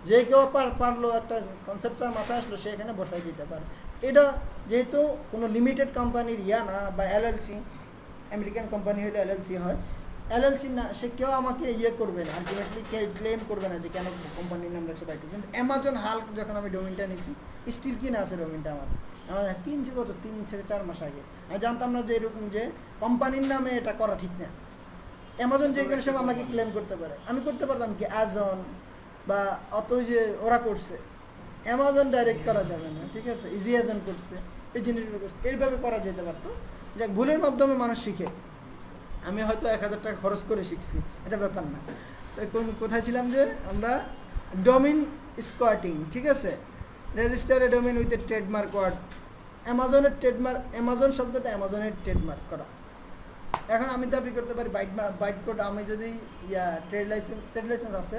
যে কেউ পারলো, একটা কনসেপ্ট তার মাথায় আসলো, সে এখানে বসাই দিতে পারে। এটা যেহেতু কোনো লিমিটেড কোম্পানির না, বা এলএলসি, আমেরিকান কোম্পানি হলে এলএলসি হয়, এলএলসি না, সে কেউ আমাকে করবে না, আলটিমেটলি ক্লেম করবে না যে কেন কোম্পানির নাম রাখছে বাইক। কিন্তু অ্যামাজন হাল্ক যখন আমি ডোমেইনটা নিছি, স্টিল কিনা আছে ডোমেইনটা আমার কিনছি কত 3 থেকে 4 মাস আগে। আমি জানতাম না যে এরকম যে কোম্পানির নামে এটা করা ঠিক না। অ্যামাজন যে কোনো সময় আমাকে ক্লেম করতে পারে, আমি করতে পারতাম কি অ্যাজন বা অত যে ওরা করছে, অ্যামাজন ডাইরেক্ট করা যাবে না, ঠিক আছে? ইজি অ্যাজন করছে, এই জিনিসগুলো করছে, এইভাবে করা যেতে পারতো। যাক, ভুলের মাধ্যমে মানুষ শিখে। আমি হয়তো 1000 টাকা খরচ করে শিখছি, এটা ব্যাপার না। কোথায় ছিলাম যে আমরা ডোমেইন স্কোয়াটিং, ঠিক আছে? Register a domain with a trademark word. অ্যামাজনের ট্রেডমার্ক, অ্যামাজন শব্দটা অ্যামাজনের ট্রেডমার্ক করা। এখন আমি দাবি করতে পারি বাইট কোড, আমি যদি ট্রেড লাইসেন্স আছে,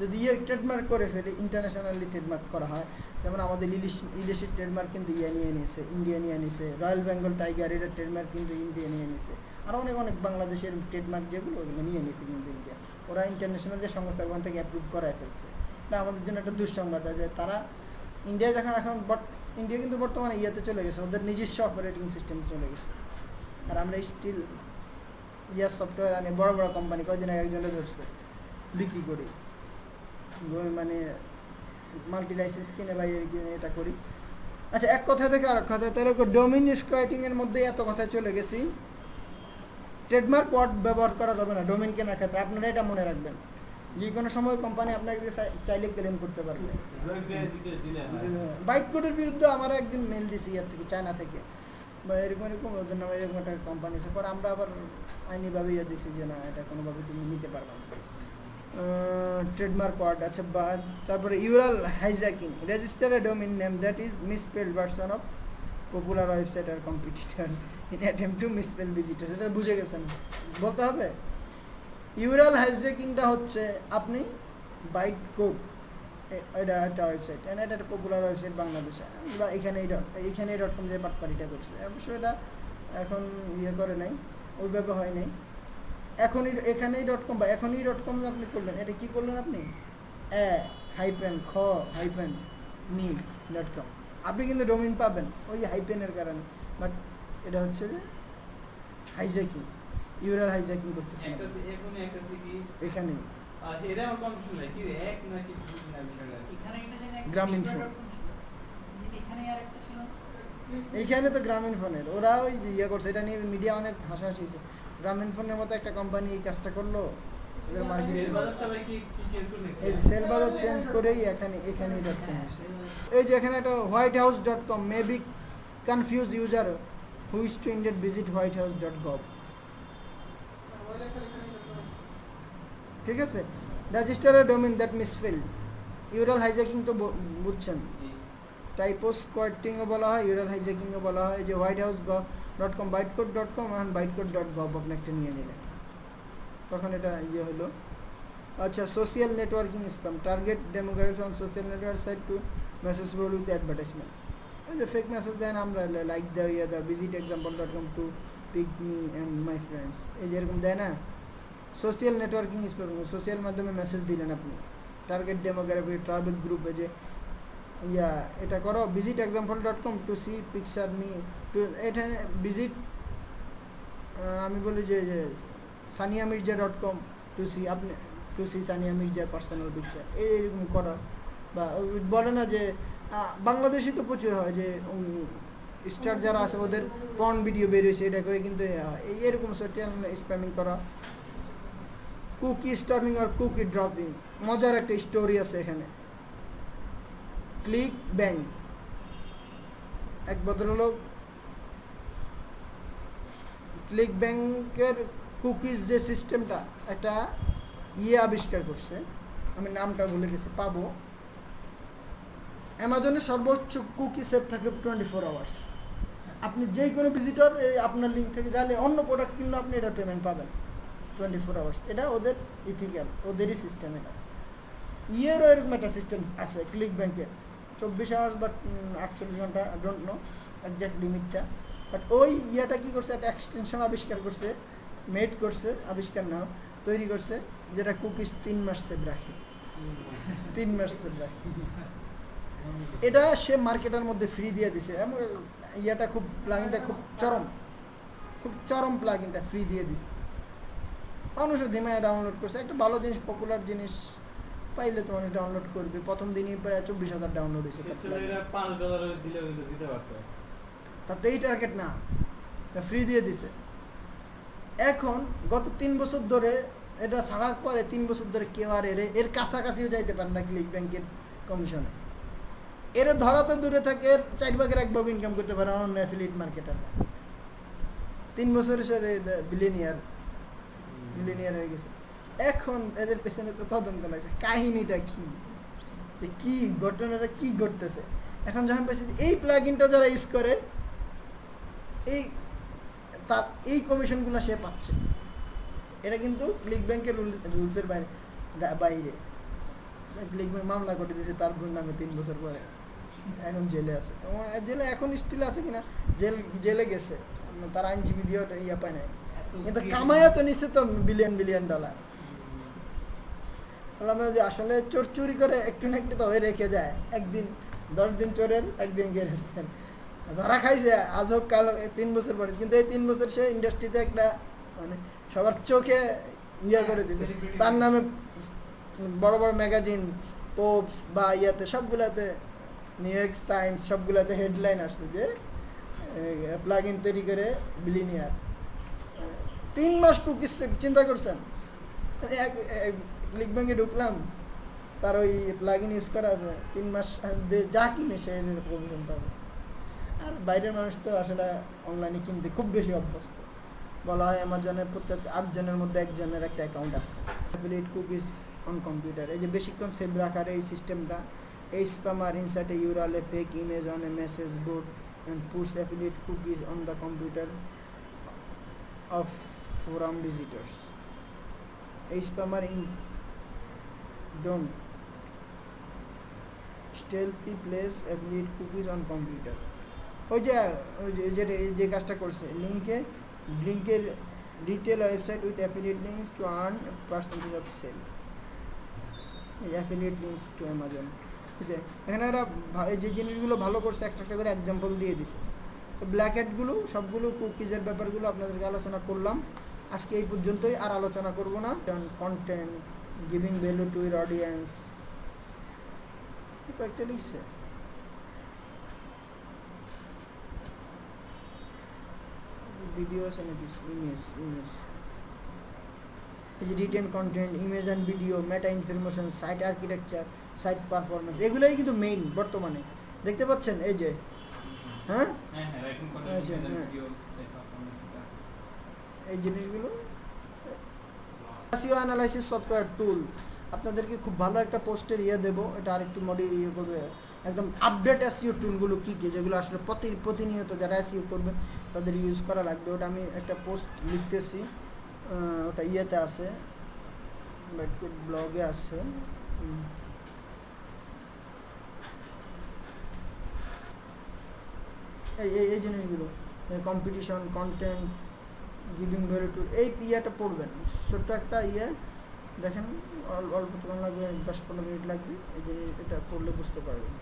যদি ট্রেডমার্ক করে ফেলি, ইন্টারন্যাশনালি ট্রেডমার্ক করা হয়। যেমন আমাদের ইলিশের ট্রেডমার্ক কিন্তু নিয়ে নিয়েছে, ইন্ডিয়া নিয়ে নিয়েছে। রয়্যাল বেঙ্গল টাইগার, এটার ট্রেডমার্ক কিন্তু ইন্ডিয়া নিয়ে নিয়েছে। আরও অনেক বাংলাদেশের ট্রেডমার্ক যেগুলো, ওগুলো নিয়ে নিয়েছে কিন্তু ইন্ডিয়া। ওরা ইন্টারন্যাশনাল যে সংস্থা, ওখান থেকে অ্যাপ্রুভ করায় ফেলছে। এটা আমাদের জন্য একটা দুঃসংবাদ যে তারা ইন্ডিয়া এখন ইন্ডিয়া কিন্তু বর্তমানে চলে গেছে, ওদের নিজস্ব অপারেটিং সিস্টেম চলে গেছে। আর আমরা স্টিল সফটওয়্যার আনি, বড় বড় কোম্পানি, কয়েকদিন আগে একজনে ধরছে, বিক্রি করি, মানে মাল্টি লাইসেন্স কিনে বা এটা করি। আচ্ছা, এক কথা থেকে আর কথা, তাহলে ডোমেইন স্কোয়াটিংয়ের মধ্যে এত কথায় চলে গেছি। ট্রেডমার্ক ওয়ার্ড ব্যবহার করা যাবে না ডোমেইন কেনার ক্ষেত্রে, আপনারা এটা মনে রাখবেন। যে কোনো সময় কোম্পানি আপনাকে চাইলে ক্লেম করতে পারবে। বাইট কোডের বিরুদ্ধে আমার একদিন মেল দিছি থেকে, চায়না থেকে, বা এরকম ওদের নামে এরকম একটা কোম্পানি আছে। পরে আমরা আবার আইনিভাবে দিছি যে না, এটা কোনোভাবে তুমি নিতে পারবে না। ট্রেডমার্ক ওয়ার্ড, আচ্ছা। তারপরে URL hijacking, register a domain name that is misspelled version of popular website or competitor in attempt to misspell visitor. এটা বুঝে গেছেন, বলতে হবে। ইউরাল হাইজ্যাকিংটা হচ্ছে আপনি বাইট কোড, এটা একটা ওয়েবসাইট, এটা একটা পপুলার ওয়েবসাইট বাংলাদেশে, বা এখানে .com যে পাটপাড়িটা করছে, অবশ্য এটা এখন ইয়ে করে নাই, ওইভাবে হয় নাই। এখনই এখানেই .com বা এখনই .com আপনি করলেন, এটা কি করলেন আপনি -খ-নি.com, আপনি কিন্তু ডোমেইন পাবেন ওই হাইপেনের কারণে, বাট এটা হচ্ছে যে হাইজ্যাকিং, ইউরাল হাইজ্যাকিং করতেছে একটা এখনই একটা কি এখানেই। এটা আমার কনফিউশন লাগে কি রে এক নাকি দুই না বিষয়টা এখানে একটা জায়গায় গ্রামীণ ফোন। এখানে আর একটা ছিল না? এইখানে তো গ্রামীণ ফোনের ওরা ওই যে ইয়ে করছে, এটা নিয়ে মিডিয়া অনেক হাসাহাসি হয়েছে, গ্রামীণ ফোনের মতো একটা কোম্পানি এই কাজটা করলো, ওদের মার্কেটিং সেল বাজারটা ভাই কি চেঞ্জ করে এই সেল বাজার চেঞ্জ করেই এখানেই .com হয়েছে। এই যে এখানে একটা whitehouse.com may be confuse user who is to indeed visit whitehouse.gov, ঠিক আছে। Register a domain that misspelled, URL hijacking তো বুঝছেন, টাইপোস্কোয়াটিংও বলা হয়, ইউরাল হাইজ্যাকিংও বলা হয়। যে whitehouse.com bytecode.com এখন bytecode.gov আপনি একটা নিয়ে নিলেন, তখন এটা ইয়ে হলো। আচ্ছা, social networking spam, target demographics on social network site to message role with advertisement, ওই যে ফেক মেসেজ দেন আমরা লাইক দাও ইয়ে দাও, visit example.com to pick me and my friends, এই যে এরকম দেয় না। সোশ্যাল নেটওয়ার্কিং স্প্যাম, সোশ্যাল মাধ্যমে মেসেজ দিলেন আপনি, টার্গেট ডেমোগ্রাফি ট্রাভেল গ্রুপে যে ইয়া এটা করো, visit example.com to see picture me too, এটা ভিজিট আমি বলি যে saniamirza.com টু সি আপনি টু সি সানিয়া মির্জার পার্সোনাল পিকচার, এইরকম করা। বা বলে না যে বাংলাদেশে তো প্রচুর হয় যে স্টার যারা আছে ওদের পর্ন ভিডিও বেরিয়েছে, এটা করে কিন্তু এরকম সোশ্যাল স্প্যামিং করা। কুকি স্টপিং আর কুকি ড্রপিং, মজার একটা স্টোরি আছে এখানে। ক্লিক ব্যাংক, এক ভদ্রলোক ক্লিক ব্যাংকের কুকিজ যে সিস্টেমটা একটা আবিষ্কার করছে, আমি নামটা ভুলে গেছি, পাবো। অ্যামাজনে সর্বোচ্চ কুকি সেভ থাকে 24 আওয়ার্স, আপনি যে কোনো ভিজিটর আপনার লিঙ্ক থেকে যালে অন্য প্রোডাক্ট কিনলে আপনি এটার পেমেন্ট পাবেন 24 আওয়ার্স, এটা ওদের ইথিক্যাল, ওদেরই সিস্টেম। এটা ইয়েরও এরকম একটা সিস্টেম আছে ক্লিক ব্যাংকের, 24 আওয়ার্স বা 48 ঘন্টা, ডোন্ট নো একজ্যাক্ট লিমিটটা, বাট ওই ইয়েটা কী করছে, একটা এক্সটেনশন আবিষ্কার করছে, মেড করছে, আবিষ্কার না তৈরি করছে, যেটা কুকিজ 3 মাস সেভ রাখে, 3 মাস সেভ রাখে। এটা সে মার্কেটের মধ্যে ফ্রি দিয়ে দিছে, এবং ইয়েটা খুব প্লাগিনটা খুব চরম প্লাগিনটা ফ্রি দিয়ে দিছে, মানুষের ধিমায় ডাউনলোড করছে। একটা ভালো জিনিস, পপুলার জিনিস পাইলে তো মানুষ ডাউনলোড করবে। প্রথম দিনই প্রায় 24,000 ডাউনলোড হয়েছে, $5 দিলেও কিন্তু দিতে পারতো। তাতে এই টার্গেট না, ফ্রি দিয়ে দিছে। এখন গত 3 বছর ধরে এটা ছাড়ার পরে 3 বছর ধরে কেউ আর এর কাছাকাছিও যাইতে পারে না ক্লিক ব্যাংকের কমিশনে। এর ধরা তো দূরে থাকে, 4 ভাগের 1 ভাগ ইনকাম করতে পারে অন্য অ্যাফিলিয়েট মার্কেটার। 3 বছরে সে বিলিয়নিয়ার হয়ে গেছে। এখন এদের পেছনে তো তদন্ত লাগছে, কাহিনীটা কি ঘটনাটা কি ঘটতেছে। এখন যখন পেয়েছি এই প্লাগইনটা যারা ইউজ করে এই কমিশনগুলো সে পাচ্ছে, এটা কিন্তু ক্লিক ব্যাংকের রুলসের বাইরে। ক্লিক ব্যাংক মামলা করে দিয়েছে তার নামে 3 বছর পরে, এখন জেলে আছে। জেলে এখন স্টিল আছে কিনা, জেলে গেছে, তার আইনজীবী দিয়ে ইয়া পায় নাই, কিন্তু কামাইয়া তো নিচ্ছে তো $বিলিয়ন। বললাম যে আসলে চোর চুরি করে একটু না একটু তো হয়ে রেখে যায়, একদিন 10 দিন চোরের, একদিন গেরেছেন, ধরা খাইছে আজ হোক কাল, 3 বছর পরে। কিন্তু এই 3 বছর সে ইন্ডাস্ট্রিতে একটা মানে সবার চোখে ইয়ে করে দিচ্ছে, তার নামে বড় বড় ম্যাগাজিন, পোপস বা ইয়াতে সবগুলাতে, নিউ ইয়র্ক টাইমস সবগুলাতে হেডলাইন আসছে যে প্লাগইন তৈরি করে বিলিয়নিয়ার। 3 মাস কুকিজ, চিন্তা করছেন। ক্লিক ব্যাংকে ঢুকলাম, তার ওই প্লাগইন ইউজ করা আছে, 3 মাস যা কিনে সে কমিশন পাবে। আর বাইরের মানুষ তো আসলে অনলাইনে কিনতে খুব বেশি অভ্যস্ত। বলা হয় অ্যামাজনের প্রত্যেক 8 জনের মধ্যে 1 জনের একটা অ্যাকাউন্ট আছে। অ্যাফিলিয়েট কুকিজ অন কম্পিউটার, এই যে বেশিক্ষণ সেভ রাখার এই সিস্টেমটা, এই spammer insert a URL A fake image on a message board and puts affiliate cookies on the computer of forum visitors. A spammer in don't stealthy place affiliate cookies on computer. যে কাজটা করছে লিঙ্কের retail website with affiliate links to earn percentage of sale, affiliate links to Amazon. ঠিক আছে, এখানে এরা যে জিনিসগুলো ভালো করছে একটা একটা করে এক্সাম্পল দিয়ে দিছে। তো ব্ল্যাক হ্যাটগুলো সবগুলো কুকিজের ব্যাপারগুলো আপনাদেরকে আলোচনা করলাম। আজকে এই পর্যন্তই, আর আলোচনা করব না। Content giving value to your audience কয়েকটা লিখছে। ভিডিওস এন্ড ইমেজ এই যে written content, image and video, meta information, site architecture, site performance, এগুলোই কিন্তু মেইন বর্তমানে। দেখতে পাচ্ছেন এই যে হ্যাঁ হ্যাঁ হ্যাঁ রাইটিং আচ্ছা, হ্যাঁ। এই জিনিসগুলো SEO অ্যানালাইসিস সফটওয়্যার টুল আপনাদেরকে খুব ভালো একটা পোস্টের দেবো। এটা আরেকটু করবে, একদম আপডেট SEO টুলগুলো কী কী, যেগুলো আসলে প্রতিনিয়ত যারা SEO করবে তাদের ইউজ করা লাগবে। ওটা আমি একটা পোস্ট লিখতেছি, ওটা আছে, ব্লগে আছে। এই জিনিসগুলো competition, content, giving value to, এই পড়বেন। ছোট্ট একটা দেখেন, অল্প তখন লাগবে, 10-15 মিনিট লাগবে। এই যে এটা পড়লে বুঝতে পারবেন।